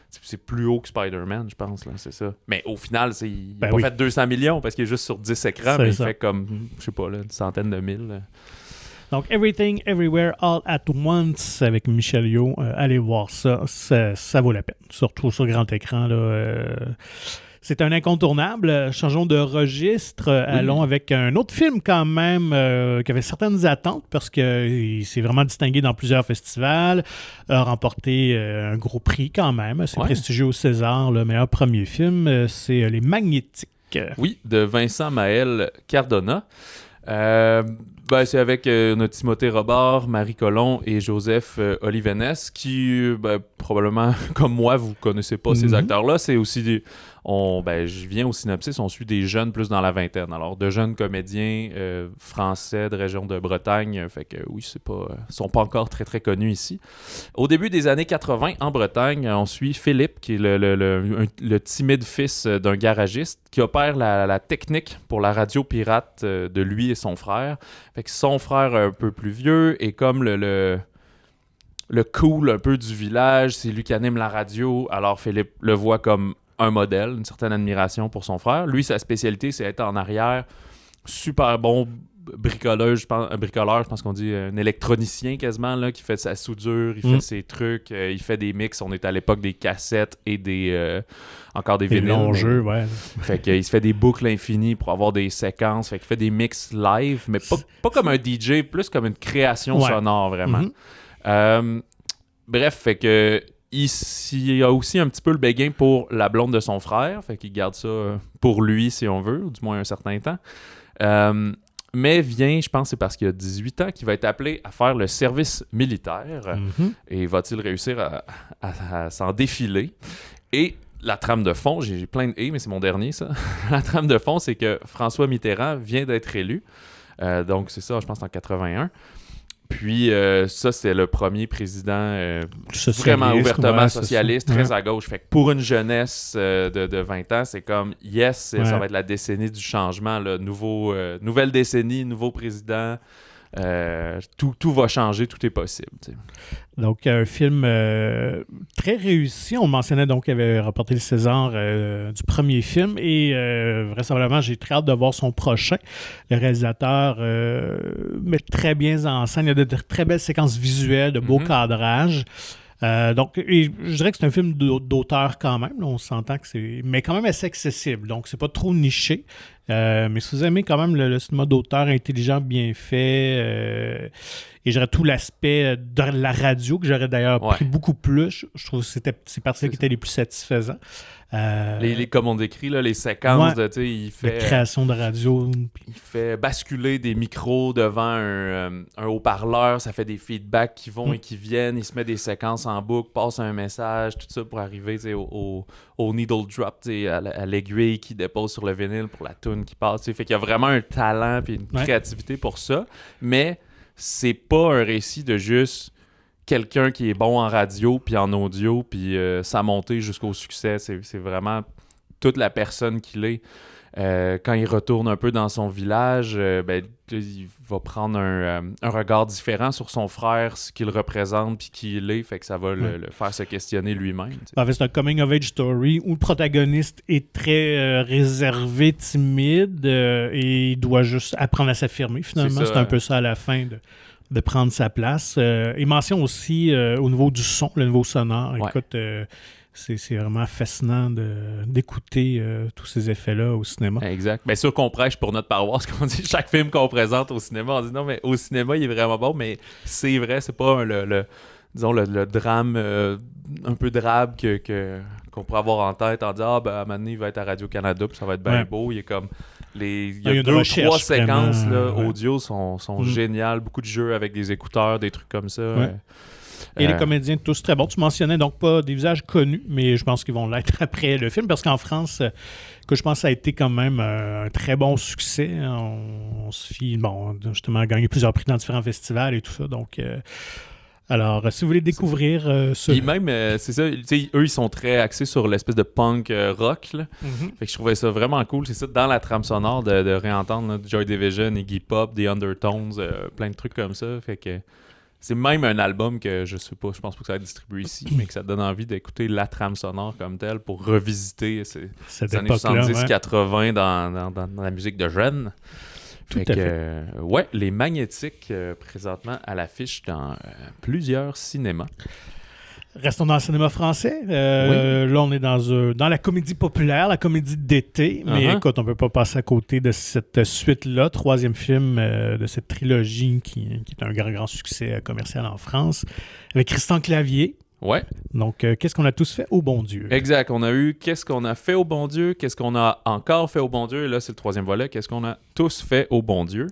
c'est plus haut que Spider-Man, je pense. Là, c'est ça. Mais au final, il n'a pas fait 200 millions parce qu'il est juste sur 10 écrans, mais il fait comme, je sais pas, là, une centaine de mille. Là. Donc, Everything, Everywhere, All at Once avec Michel Yeoh. Allez voir ça. Ça vaut la peine. Surtout sur grand écran. Là, c'est un incontournable. Changeons de registre. Allons avec un autre film quand même qui avait certaines attentes parce qu'il s'est vraiment distingué dans plusieurs festivals. A remporté un gros prix quand même. C'est prestigieux au César. Le meilleur premier film, c'est Les Magnétiques. Oui, de Vincent Maël Cardona. C'est avec notre Timothée Robert, Marie Colomb et Joseph Olivenez, qui, probablement, comme moi, vous connaissez pas ces acteurs-là. C'est aussi je viens au synopsis, on suit des jeunes plus dans la vingtaine. Alors, de jeunes comédiens français de région de Bretagne. Fait que oui, sont pas encore très, très connus ici. Au début des années 80, en Bretagne, on suit Philippe, qui est le timide fils d'un garagiste, qui opère la technique pour la radio pirate de lui et son frère. Fait que son frère un peu plus vieux est comme le cool un peu du village, c'est lui qui anime la radio, alors Philippe le voit comme un modèle, une certaine admiration pour son frère. Lui, sa spécialité, c'est être en arrière, super bon bricoleur, je pense qu'on dit un électronicien quasiment, là, qui fait sa soudure, il fait ses trucs, il fait des mix. On est à l'époque des cassettes et encore des vinyles. Longs jeux, ouais. Fait qu'il se fait des boucles infinies pour avoir des séquences. Fait qu'il fait des mix live, mais pas comme un DJ, plus comme une création sonore, vraiment. Bref, fait que il a aussi un petit peu le béguin pour la blonde de son frère. Fait qu'il garde ça pour lui, si on veut, ou du moins un certain temps. Mais vient, je pense, c'est parce qu'il a 18 ans qu'il va être appelé à faire le service militaire. Et va-t-il réussir à s'en défiler? Et la trame de fond, j'ai plein de « et », mais c'est mon dernier, ça. La trame de fond, c'est que François Mitterrand vient d'être élu. Donc, c'est ça, je pense, en 81. Puis, ça, c'était le premier président vraiment ouvertement socialiste, très à gauche. Fait que pour une jeunesse de 20 ans, c'est comme, ça va être la décennie du changement. Là. Nouvelle décennie, nouveau président. Tout va changer, tout est possible. T'sais. Donc, un film très réussi. On mentionnait donc qu'il avait remporté le César du premier film et vraisemblablement, j'ai très hâte de voir son prochain. Le réalisateur met très bien en scène. Il y a de très belles séquences visuelles, de beaux cadrages. Donc, je dirais que c'est un film d'auteur quand même. Là, on s'entend que c'est... Mais quand même assez accessible. Donc, c'est pas trop niché. Mais si vous aimez quand même le cinéma d'auteur intelligent, bien fait, et j'aurais tout l'aspect de la radio que j'aurais d'ailleurs pris beaucoup plus. Je trouve que c'est partie qui étaient les plus satisfaisants. Comme on décrit, là, les séquences de, il fait... La création de radio. Il fait basculer des micros devant un haut-parleur, ça fait des feedbacks qui vont et qui viennent, il se met des séquences en boucle, passe un message, tout ça pour arriver au needle drop, à l'aiguille qui dépose sur le vinyle pour la tune qui passe. Fait qu'il y a vraiment un talent et une créativité pour ça, mais c'est pas un récit de juste quelqu'un qui est bon en radio puis en audio puis sa montée jusqu'au succès. C'est vraiment toute la personne qu'il est. Quand il retourne un peu dans son village, il va prendre un regard différent sur son frère, ce qu'il représente puis qui il est, fait que ça va le faire se questionner lui-même. En fait, c'est un coming-of-age story où le protagoniste est très réservé, timide et il doit juste apprendre à s'affirmer. Finalement, c'est un peu ça à la fin de prendre sa place. Il mentionne aussi au niveau du son, le niveau sonore. Écoute, c'est vraiment fascinant d'écouter tous ces effets-là au cinéma. Exact. Bien sûr qu'on prêche pour notre paroisse, qu'on dit chaque film qu'on présente au cinéma, on dit non, mais au cinéma, il est vraiment bon, mais c'est vrai, c'est pas le drame un peu drabe qu'on pourrait avoir en tête en disant à un moment donné, il va être à Radio-Canada puis ça va être bien beau. Il est comme... Il y a 2 ou 3 séquences audio sont géniales. Beaucoup de jeux avec des écouteurs, des trucs comme ça. Et les comédiens tous très bons. Tu mentionnais donc pas des visages connus, mais je pense qu'ils vont l'être après le film, parce qu'en France, que je pense que ça a été quand même un très bon succès. On se fie, justement, à gagner plusieurs prix dans différents festivals et tout ça. Donc... Alors, si vous voulez découvrir ce... Puis même, c'est ça, eux, ils sont très axés sur l'espèce de punk rock, là. Fait que je trouvais ça vraiment cool. C'est ça, dans la trame sonore, de réentendre là, Joy Division, Iggy Pop, The Undertones, plein de trucs comme ça. Fait que c'est même un album que, je sais pas, je pense pas que ça va être distribué ici, mais que ça donne envie d'écouter la trame sonore comme telle pour revisiter ces années 70-80 dans la musique de jeunes. Tout à fait. Les Magnétiques, présentement à l'affiche dans plusieurs cinémas. Restons dans le cinéma français. Là, on est dans la comédie populaire, la comédie d'été. Mais écoute, on ne peut pas passer à côté de cette suite-là. 3e film de cette trilogie qui est un grand succès commercial en France, avec Christian Clavier. Ouais. Donc, qu'est-ce qu'on a tous fait au bon Dieu? Exact. On a eu qu'est-ce qu'on a fait au bon Dieu, qu'est-ce qu'on a encore fait au bon Dieu. Et là, c'est le 3e volet. Qu'est-ce qu'on a tous fait au bon Dieu?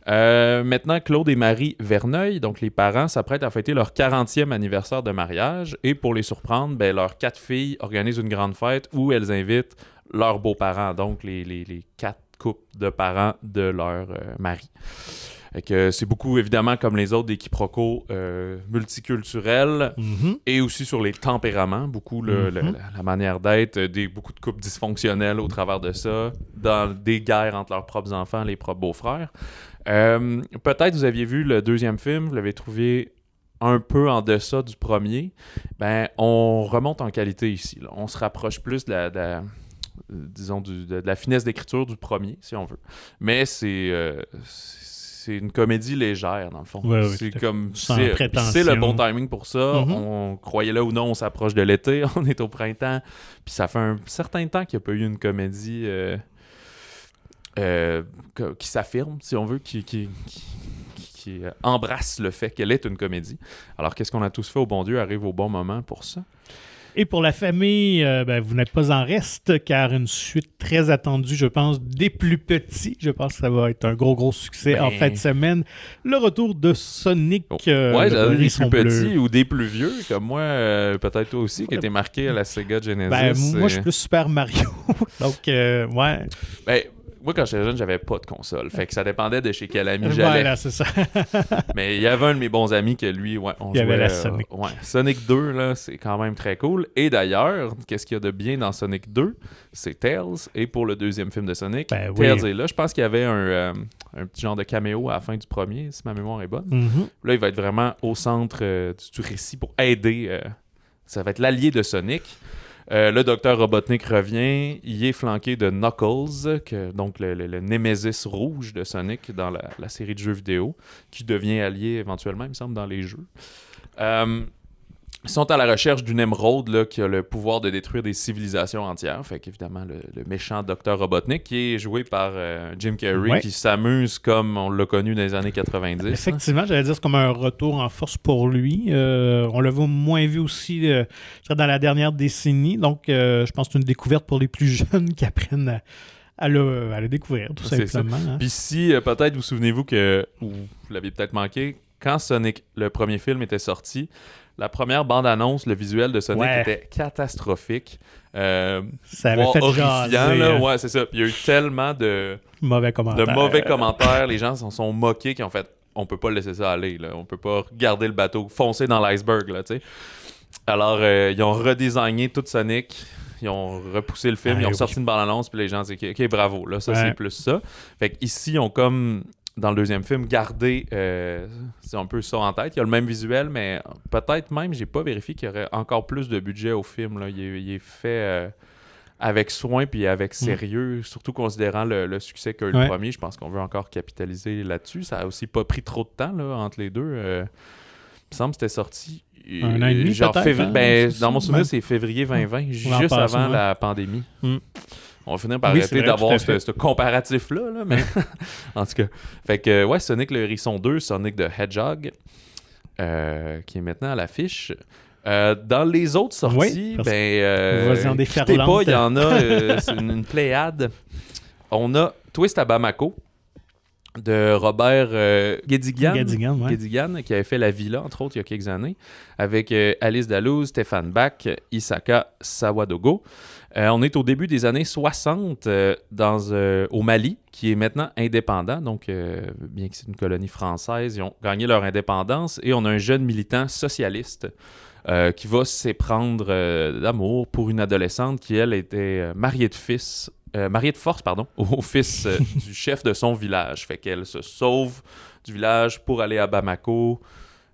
Maintenant, Claude et Marie Verneuil, donc les parents, s'apprêtent à fêter leur 40e anniversaire de mariage. Et pour les surprendre, leurs 4 filles organisent une grande fête où elles invitent leurs beaux-parents, donc les 4 couples de parents de leur mari. Fait que c'est beaucoup, évidemment, comme les autres, des quiproquos multiculturels et aussi sur les tempéraments, beaucoup la manière d'être, beaucoup de couples dysfonctionnels au travers de ça, dans des guerres entre leurs propres enfants, les propres beaux-frères. Peut-être vous aviez vu le deuxième film, vous l'avez trouvé un peu en deçà du premier. On remonte en qualité ici. Là. On se rapproche plus de la finesse d'écriture du premier, si on veut. Mais c'est une comédie légère, dans le fond. Ouais, c'est comme c'est prétention. le bon timing pour ça. On croyait là ou non, on s'approche de l'été, on est au printemps. Puis ça fait un certain temps qu'il n'y a pas eu une comédie qui s'affirme, si on veut, qui embrasse le fait qu'elle est une comédie. Alors, qu'est-ce qu'on a tous fait au bon Dieu arrive au bon moment pour ça. Et pour la famille, vous n'êtes pas en reste, car une suite très attendue, je pense, des plus petits. Je pense que ça va être un gros succès en fin de semaine. Le retour de Sonic. J'avais des plus petits ou des plus vieux, comme moi, peut-être toi aussi, qui était marqué à la Sega Genesis. Moi, je suis plus Super Mario. Donc, moi, quand j'étais jeune, j'avais pas de console. Fait que ça dépendait de chez quel ami j'allais. Voilà, c'est ça. Mais il y avait un de mes bons amis que lui, on jouait... avait la Sonic. Sonic 2, là, c'est quand même très cool. Et d'ailleurs, qu'est-ce qu'il y a de bien dans Sonic 2? C'est Tails. Et pour le deuxième film de Sonic, Tails est là. Je pense qu'il y avait un petit genre de caméo à la fin du premier, si ma mémoire est bonne. Là, il va être vraiment au centre du récit pour aider. Ça va être l'allié de Sonic. Le docteur Robotnik revient, il est flanqué de Knuckles, donc le Némésis rouge de Sonic dans la série de jeux vidéo, qui devient allié éventuellement, il me semble, dans les jeux. Ils sont à la recherche d'une émeraude là, qui a le pouvoir de détruire des civilisations entières. Fait qu'évidemment, le méchant Dr. Robotnik, qui est joué par Jim Carrey, qui s'amuse comme on l'a connu dans les années 90. Effectivement, j'allais dire c'est comme un retour en force pour lui. On l'a moins vu aussi dans la dernière décennie. Donc, je pense que c'est une découverte pour les plus jeunes qui apprennent à le découvrir, tout simplement. Hein. Puis si, peut-être, vous souvenez-vous que, ou vous l'avez peut-être manqué, quand Sonic, le premier film, était sorti, la première bande-annonce, le visuel de Sonic était catastrophique. Ça avait fait horrifiant, jaser, là. Ouais, c'est ça. Puis il y a eu tellement de mauvais commentaires. Les gens s'en sont moqués qui ont fait « On peut pas laisser ça aller, là. On peut pas garder le bateau, foncer dans l'iceberg, là, tu sais. » Alors, ils ont redesigné tout Sonic. Ils ont repoussé le film. Ils ont sorti une bande-annonce. Puis les gens disent « OK, bravo. » Là, ça, c'est plus ça. Fait qu'ici, ils ont comme... dans le deuxième film, garder c'est un peu ça en tête. Il y a le même visuel, mais peut-être même, j'ai pas vérifié qu'il y aurait encore plus de budget au film. Là. Il est fait avec soin puis avec sérieux, surtout considérant le succès qu'a eu le premier. Je pense qu'on veut encore capitaliser là-dessus. Ça a aussi pas pris trop de temps là, entre les deux. Il me semble que c'était sorti... un an et demi, peut-être. Dans mon souvenir, c'est février 2020, juste avant la pandémie. On va finir par arrêter d'avoir ce comparatif-là, là, mais en tout cas. Fait que, Sonic le Hérisson 2, Sonic the Hedgehog, qui est maintenant à l'affiche. Dans les autres sorties, quittez pas, il y en a, c'est une pléiade. On a Twist à Bamako, de Robert Guédiguian, qui avait fait La Villa, entre autres, il y a quelques années, avec Alice Dalouse, Stéphane Bach, Isaka Sawadogo. On est au début des années 60 au Mali, qui est maintenant indépendant. Donc, bien que c'est une colonie française, ils ont gagné leur indépendance. Et on a un jeune militant socialiste qui va s'éprendre d'amour pour une adolescente qui, elle, était mariée de force, au fils du chef de son village. Fait qu'elle se sauve du village pour aller à Bamako.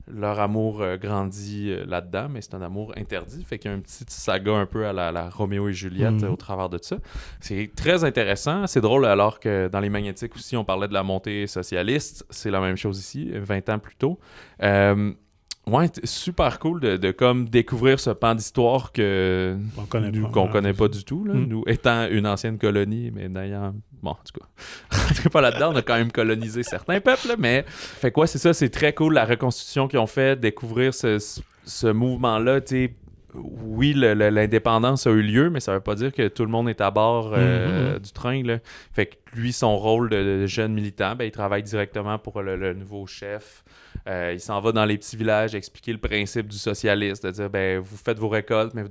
Leur amour grandit là-dedans, mais c'est un amour interdit. Fait qu'il y a une petite saga un peu à la Roméo et Juliette au travers de ça. C'est très intéressant. C'est drôle, alors que dans Les Magnétiques aussi, on parlait de la montée socialiste. C'est la même chose ici, 20 ans plus tôt. Super cool de comme découvrir ce pan d'histoire qu'on connaît pas du tout. Là. Nous, étant une ancienne colonie, mais n'ayant... Bon, en tout cas, on n'est pas là-dedans. On a quand même colonisé certains peuples, là, mais... Fait quoi, c'est ça, c'est très cool, la reconstitution qu'ils ont fait, découvrir ce mouvement-là, tu sais, oui, l'indépendance a eu lieu, mais ça veut pas dire que tout le monde est à bord du train, là. Fait que lui, son rôle de jeune militant, il travaille directement pour le nouveau chef. Il s'en va dans les petits villages expliquer le principe du socialiste, de dire vous faites vos récoltes, mais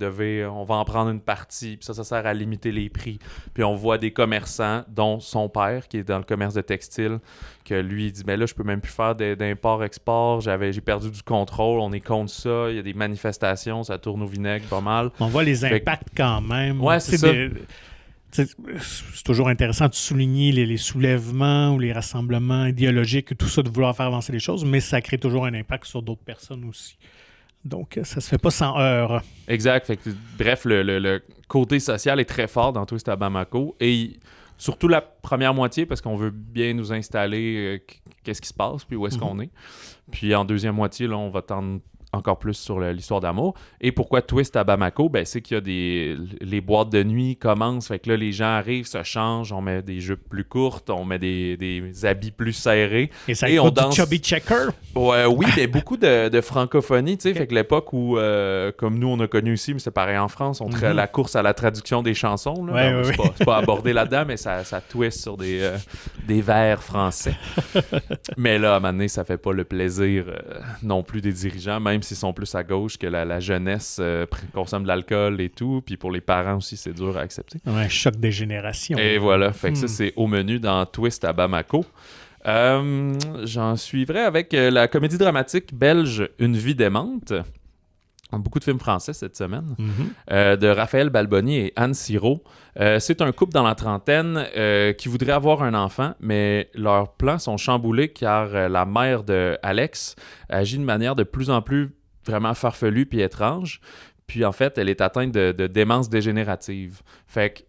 on va en prendre une partie, puis ça sert à limiter les prix. Puis on voit des commerçants, dont son père, qui est dans le commerce de textile, que lui, il dit là, je peux même plus faire d'import-export, j'ai perdu du contrôle, on est contre ça, il y a des manifestations, ça tourne au vinaigre pas mal. On voit les impacts quand même. Ouais, c'est ça. C'est toujours intéressant de souligner les soulèvements ou les rassemblements idéologiques, tout ça, de vouloir faire avancer les choses, mais ça crée toujours un impact sur d'autres personnes aussi. Donc, ça se fait pas sans heurts. Exact. Fait que, bref, le côté social est très fort dans Twist à Bamako. Et surtout la première moitié, parce qu'on veut bien nous installer qu'est-ce qui se passe, puis où est-ce qu'on est. Puis en deuxième moitié, là, on va tendre encore plus sur l'histoire d'amour. Et pourquoi Twist à Bamako? C'est qu'il y a les boîtes de nuit commencent, fait que là, les gens arrivent, se changent, on met des jupes plus courtes, on met des habits plus serrés. Et ça écoute du chubby checker? Oui, mais beaucoup de francophonie, tu sais, fait que l'époque où, comme nous, on a connu ici, mais c'est pareil en France, on traite la course à la traduction des chansons, là. C'est pas abordé là-dedans, mais ça twist sur des vers français. Mais là, à un moment donné, ça fait pas le plaisir non plus des dirigeants, même s'ils sont plus à gauche, que la jeunesse consomme de l'alcool et tout, puis pour les parents aussi, c'est dur à accepter. Un choc des générations. Et voilà, fait que ça, c'est au menu dans Twist à Bamako. J'en suivrai avec la comédie dramatique belge Une vie démente. Beaucoup de films français cette semaine, de Raphaël Balboni et Anne Siro. C'est un couple dans la trentaine qui voudrait avoir un enfant, mais leurs plans sont chamboulés car la mère de Alex agit de manière de plus en plus vraiment farfelue puis étrange. Puis en fait, elle est atteinte de démence dégénérative. Fait que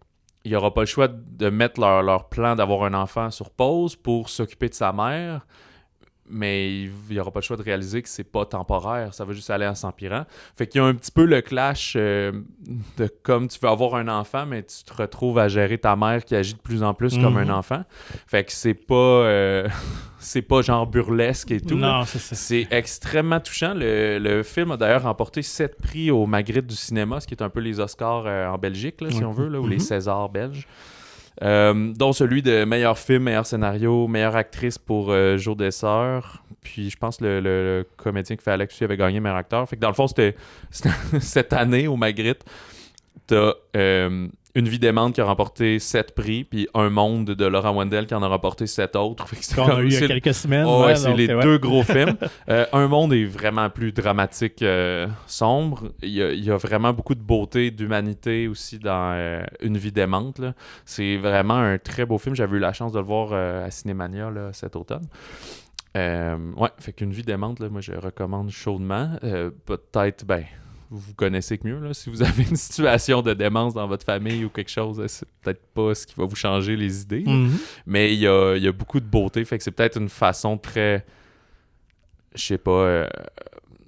il n'y aura pas le choix de mettre leur plan d'avoir un enfant sur pause pour s'occuper de sa mère. Mais il n'y aura pas le choix de réaliser que c'est pas temporaire, ça va juste aller en s'empirant. Fait qu'il y a un petit peu le clash de comme tu veux avoir un enfant, mais tu te retrouves à gérer ta mère qui agit de plus en plus comme un enfant. Fait que c'est pas genre burlesque et tout. Non, c'est ça. C'est extrêmement touchant. Le film a d'ailleurs remporté 7 prix au Magritte du cinéma, ce qui est un peu les Oscars en Belgique, là, si on veut, là, ou les Césars belges. Dont celui de meilleur film, meilleur scénario, meilleure actrice pour Joe Dessert. Puis je pense le comédien qui fait Alex avait gagné meilleur acteur. Fait que dans le fond, c'était cette année au Magritte, t'as Une vie démente qui a remporté 7 prix, puis Un monde de Laurent Wendell qui en a remporté 7 autres. Fait que qu'on a eu il y a quelques semaines. C'est les deux gros films. Un monde est vraiment plus dramatique, sombre. Il y a vraiment beaucoup de beauté, d'humanité aussi dans Une vie démente, là. C'est vraiment un très beau film. J'avais eu la chance de le voir à Cinémania là, cet automne. Fait qu'Une vie démente, là, moi je recommande chaudement. Peut-être, vous connaissez que mieux, là. Si vous avez une situation de démence dans votre famille ou quelque chose, c'est peut-être pas ce qui va vous changer les idées. Mais il y a beaucoup de beauté. Fait que c'est peut-être une façon très, je sais pas,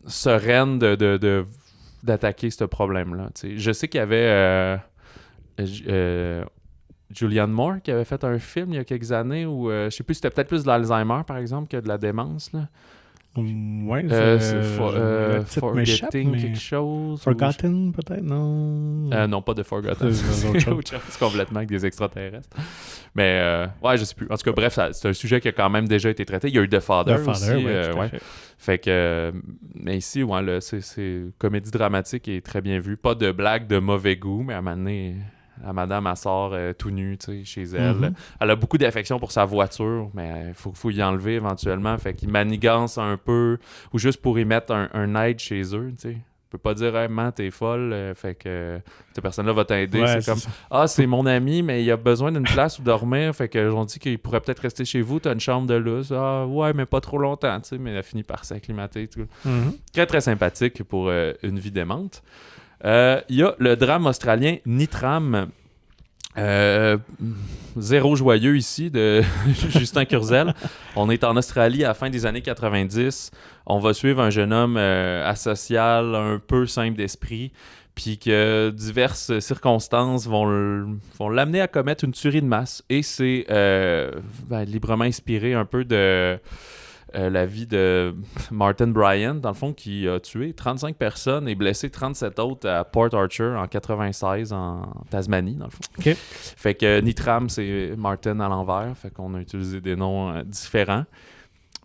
sereine d'attaquer ce problème-là. T'sais. Je sais qu'il y avait Julianne Moore qui avait fait un film il y a quelques années où, je sais plus, c'était peut-être plus de l'Alzheimer, par exemple, que de la démence, là. Ouais, Forgetting quelque chose. Forgotten, peut-être, non? Non, pas de Forgotten. C'est autre chose complètement avec des extraterrestres. Mais, je sais plus. En tout cas, bref, c'est un sujet qui a quand même déjà été traité. Il y a eu The Father aussi. Fait que, mais ici, c'est comédie dramatique et très bien vue. Pas de blague de mauvais goût, mais à un moment donné, la madame, elle sort tout nue, tu sais, chez elle. Elle a beaucoup d'affection pour sa voiture, mais il faut y enlever éventuellement. Fait qu'il manigance un peu, ou juste pour y mettre un aide chez eux, tu sais. Tu peux pas dire, hey, man, t'es folle, fait que cette personne-là va t'aider. Ouais, c'est comme, c'est mon ami, mais il a besoin d'une place où dormir, fait que on dit qu'il pourrait peut-être rester chez vous, t'as une chambre de luxe. Ah, ouais, mais pas trop longtemps, tu sais, mais elle a fini par s'acclimater. Très, très sympathique pour Une vie démente. Il y a le drame australien Nitram, zéro joyeux ici, de Justin Kurzel. On est en Australie à la fin des années 90. On va suivre un jeune homme asocial, un peu simple d'esprit, puis que diverses circonstances vont l'amener à commettre une tuerie de masse. Et c'est librement inspiré un peu de la vie de Martin Bryant, dans le fond, qui a tué 35 personnes et blessé 37 autres à Port Arthur en 96 en Tasmanie, dans le fond. OK. Fait que Nitram, c'est Martin à l'envers. Fait qu'on a utilisé des noms différents.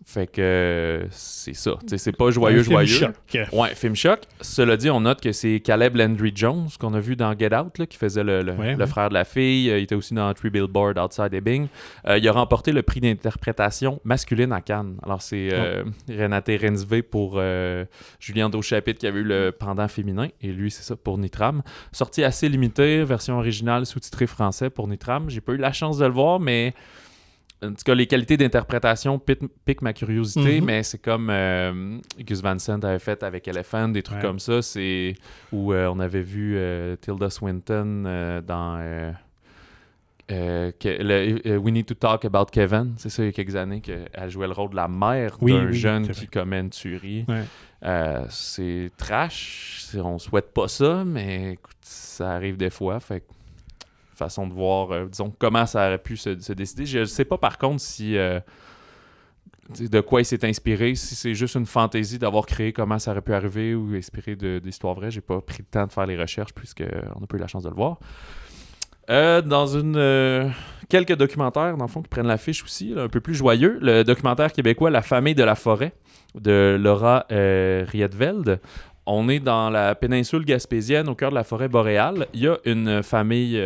Fait que c'est ça. T'sais, c'est pas joyeux. Film choc. Ouais, film choc. Cela dit, on note que c'est Caleb Landry Jones qu'on a vu dans Get Out, là, qui faisait le frère de la fille. Il était aussi dans Three Billboards Outside Ebbing. Il a remporté le prix d'interprétation masculine à Cannes. Alors, c'est Renate Reinsve pour Julien Dauchapitre qui avait eu le pendant féminin. Et lui, c'est ça, pour Nitram. Sortie assez limitée, version originale sous-titrée français pour Nitram. J'ai pas eu la chance de le voir, mais... En tout cas, les qualités d'interprétation piquent ma curiosité, mais c'est comme Gus Van Sant avait fait avec Elephant, des trucs comme ça. C'est où on avait vu Tilda Swinton dans We Need to Talk About Kevin. C'est ça, il y a quelques années qu'elle jouait le rôle de la mère d'un jeune qui commet une tuerie. Ouais. C'est trash. On souhaite pas ça, mais écoute, ça arrive des fois. Fait que façon de voir, disons, comment ça aurait pu se décider. Je ne sais pas, par contre, si de quoi il s'est inspiré, si c'est juste une fantaisie d'avoir créé comment ça aurait pu arriver ou inspiré d'histoires vraies. J'ai pas pris le temps de faire les recherches puisqu'on n'a pas eu la chance de le voir. Dans quelques documentaires, dans le fond, qui prennent l'affiche aussi, là, un peu plus joyeux. Le documentaire québécois « La famille de la forêt » de Laura Rietveld. On est dans la péninsule gaspésienne, au cœur de la forêt boréale. Il y a une famille...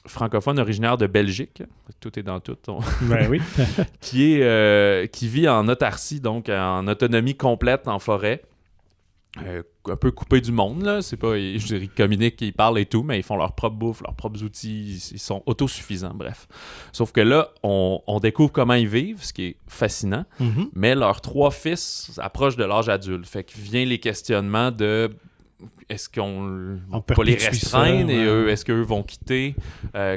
francophone originaire de Belgique, tout est dans tout, ben oui. qui vit en autarcie, donc en autonomie complète en forêt, un peu coupé du monde, là. C'est pas, je dirais, ils communiquent, ils parlent et tout, mais ils font leur propre bouffe, leurs propres outils, ils sont autosuffisants, bref. Sauf que là, on découvre comment ils vivent, ce qui est fascinant, mais leurs 3 fils approchent de l'âge adulte, fait que vient les questionnements de... Est-ce qu'on peut pas les restreindre et eux, est-ce qu'eux vont quitter?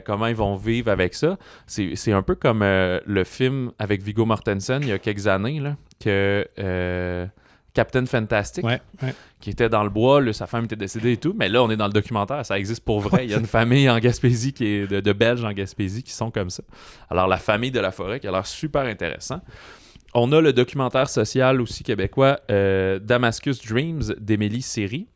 Comment ils vont vivre avec ça? C'est un peu comme le film avec Viggo Mortensen il y a quelques années, là, que Captain Fantastic, qui était dans le bois, là, sa femme était décédée et tout, mais là, on est dans le documentaire, ça existe pour vrai. Il y a une famille en Gaspésie, qui est de Belges en Gaspésie, qui sont comme ça. Alors, la famille de la forêt, qui a l'air super intéressant. On a le documentaire social aussi québécois, Damascus Dreams, d'Émilie Seri.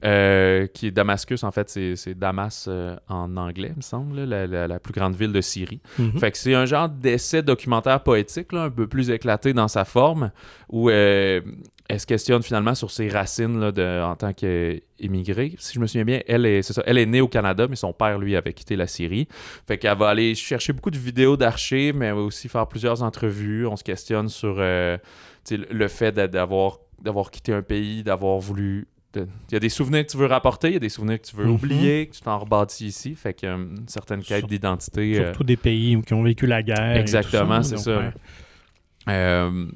Qui est Damascus, en fait, c'est Damas en anglais, il me semble, la plus grande ville de Syrie. Fait que c'est un genre d'essai documentaire poétique, là, un peu plus éclaté dans sa forme, où elle se questionne finalement sur ses racines là, en tant qu'émigrée. Si je me souviens bien, elle est née au Canada, mais son père, lui, avait quitté la Syrie. Fait qu'elle va aller chercher beaucoup de vidéos d'archives, mais elle va aussi faire plusieurs entrevues. On se questionne sur le fait d'avoir quitté un pays, d'avoir voulu... Il y a des souvenirs que tu veux rapporter, il y a des souvenirs que tu veux oublier, que tu t'en rebâtis ici. Fait qu'il y a une certaine quête d'identité. Surtout des pays qui ont vécu la guerre. Exactement, c'est ça.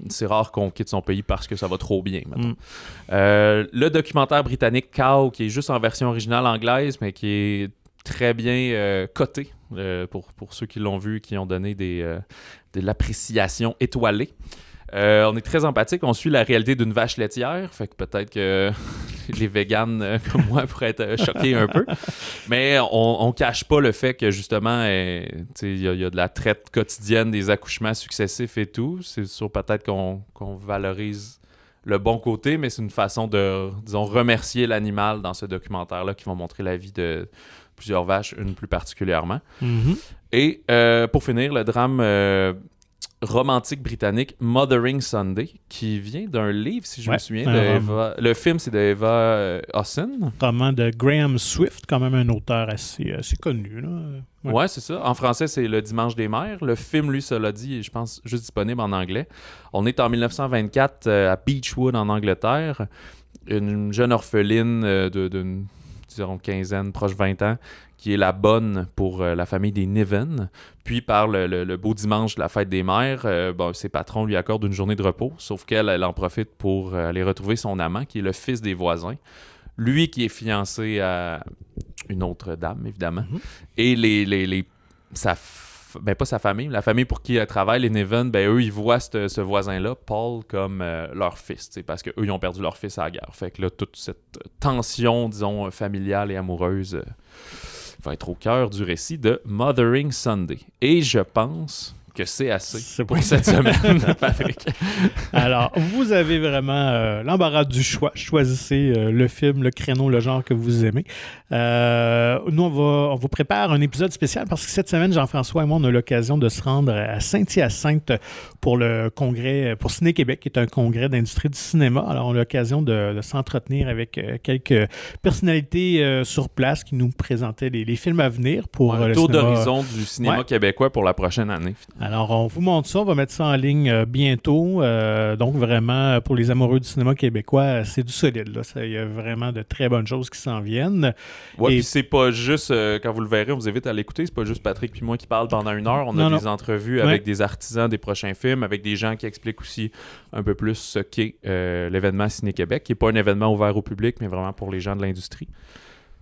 C'est rare qu'on quitte son pays parce que ça va trop bien, mettons. Le documentaire britannique Cow, qui est juste en version originale anglaise, mais qui est très bien coté pour ceux qui l'ont vu, qui ont donné de l'appréciation étoilée. On est très empathique, on suit la réalité d'une vache laitière, fait que peut-être que les véganes comme moi pourraient être choqués un peu, mais on cache pas le fait que justement il y a de la traite quotidienne, des accouchements successifs et tout. C'est sûr peut-être qu'on valorise le bon côté, mais c'est une façon de, disons, remercier l'animal dans ce documentaire-là qui va montrer la vie de plusieurs vaches, une plus particulièrement. Et pour finir, le drame romantique britannique Mothering Sunday, qui vient d'un livre, si je me souviens, le film, c'est d'Eva Husson. Roman de Graham Swift, quand même un auteur assez connu. Là. Ouais, c'est ça. En français, c'est Le Dimanche des mères. Le film, lui, cela dit, je pense, juste disponible en anglais. On est en 1924 à Beechwood, en Angleterre. Une jeune orpheline d'une, disons, quinzaine, proche 20 ans, qui est la bonne pour la famille des Niven. Puis, par le beau dimanche de la fête des mères, ses patrons lui accordent une journée de repos, sauf qu'elle en profite pour aller retrouver son amant, qui est le fils des voisins. Lui qui est fiancé à une autre dame, évidemment. Et pas sa famille, la famille pour qui elle travaille, les Niven, eux, ils voient ce voisin-là, Paul, comme leur fils, parce qu'eux, ils ont perdu leur fils à la guerre. Fait que là, toute cette tension, disons, familiale et amoureuse va être au cœur du récit de Mothering Sunday. Et je pense que c'est assez C'est pour pas- cette semaine, Patrick. Alors, vous avez vraiment l'embarras du choix. Choisissez le film, le créneau, le genre que vous aimez. Nous, on vous prépare un épisode spécial parce que cette semaine, Jean-François et moi, on a l'occasion de se rendre à Saint-Hyacinthe pour le congrès, pour Ciné-Québec, qui est un congrès d'industrie du cinéma. Alors, on a l'occasion de s'entretenir avec quelques personnalités sur place qui nous présentaient les films à venir pour Un le tour cinéma. d'horizon du cinéma Ouais. québécois pour la prochaine année. Alors, on vous montre ça, on va mettre ça en ligne bientôt. Donc, vraiment, pour les amoureux du cinéma québécois, c'est du solide. Là. Il y a vraiment de très bonnes choses qui s'en viennent. Ouais, Et- puis c'est pas juste, quand vous le verrez, on vous invite à l'écouter, c'est pas juste Patrick puis moi qui parle pendant 1 heure. On a Non, des entrevues avec des artisans des prochains films, avec des gens qui expliquent aussi un peu plus ce qu'est l'événement Ciné-Québec, qui n'est pas un événement ouvert au public, mais vraiment pour les gens de l'industrie,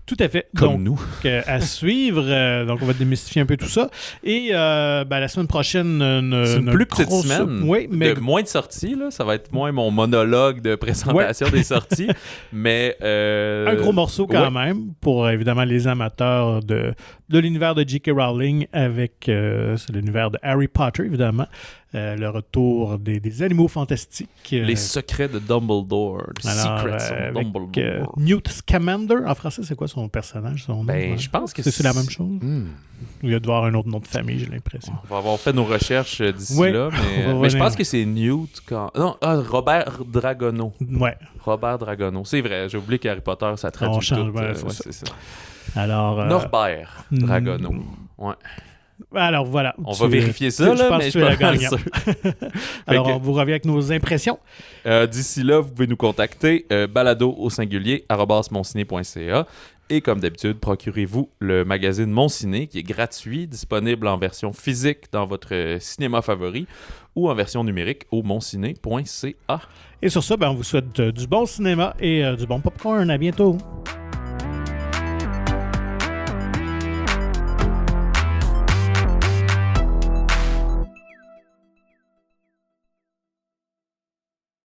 Tout à fait. comme Donc, nous. à suivre. Donc, on va démystifier un peu tout ça. Et la semaine prochaine, C'est une plus petite semaine, Oui, mais moins de sorties, là. Ça va être moins mon monologue de présentation des sorties, mais... un gros morceau quand même pour, évidemment, les amateurs de l'univers de J.K. Rowling avec c'est l'univers de Harry Potter, évidemment. Le retour des animaux fantastiques. Les secrets de Dumbledore. The Alors, Secrets of avec Dumbledore. Newt Scamander. En français, c'est quoi son personnage, son nom? Ben, je pense que c'est la même chose. Hmm. Il y a de voir un autre nom de famille, j'ai l'impression. On va avoir fait nos recherches d'ici Oui, là, on va mais je revenir. pense que c'est Newt quand... Non, Robert Dragono. Ouais. Robert Dragono. C'est vrai, j'ai oublié qu'Harry Potter, ça traduit On change, tout. ouais, c'est ça. Alors, Norbert Dragono. Ouais. Alors, voilà. On va vérifier ça, je là, pense mais que je tu es la suis pas mal gagnante. sûr. Alors, Fait que- on vous revient avec nos impressions. D'ici là, vous pouvez nous contacter balado au singulier @monciné.ca. Et comme d'habitude, procurez-vous le magazine Mon Ciné qui est gratuit, disponible en version physique dans votre cinéma favori ou en version numérique au monciné.ca. Et sur ça, on vous souhaite du bon cinéma et du bon popcorn. À bientôt.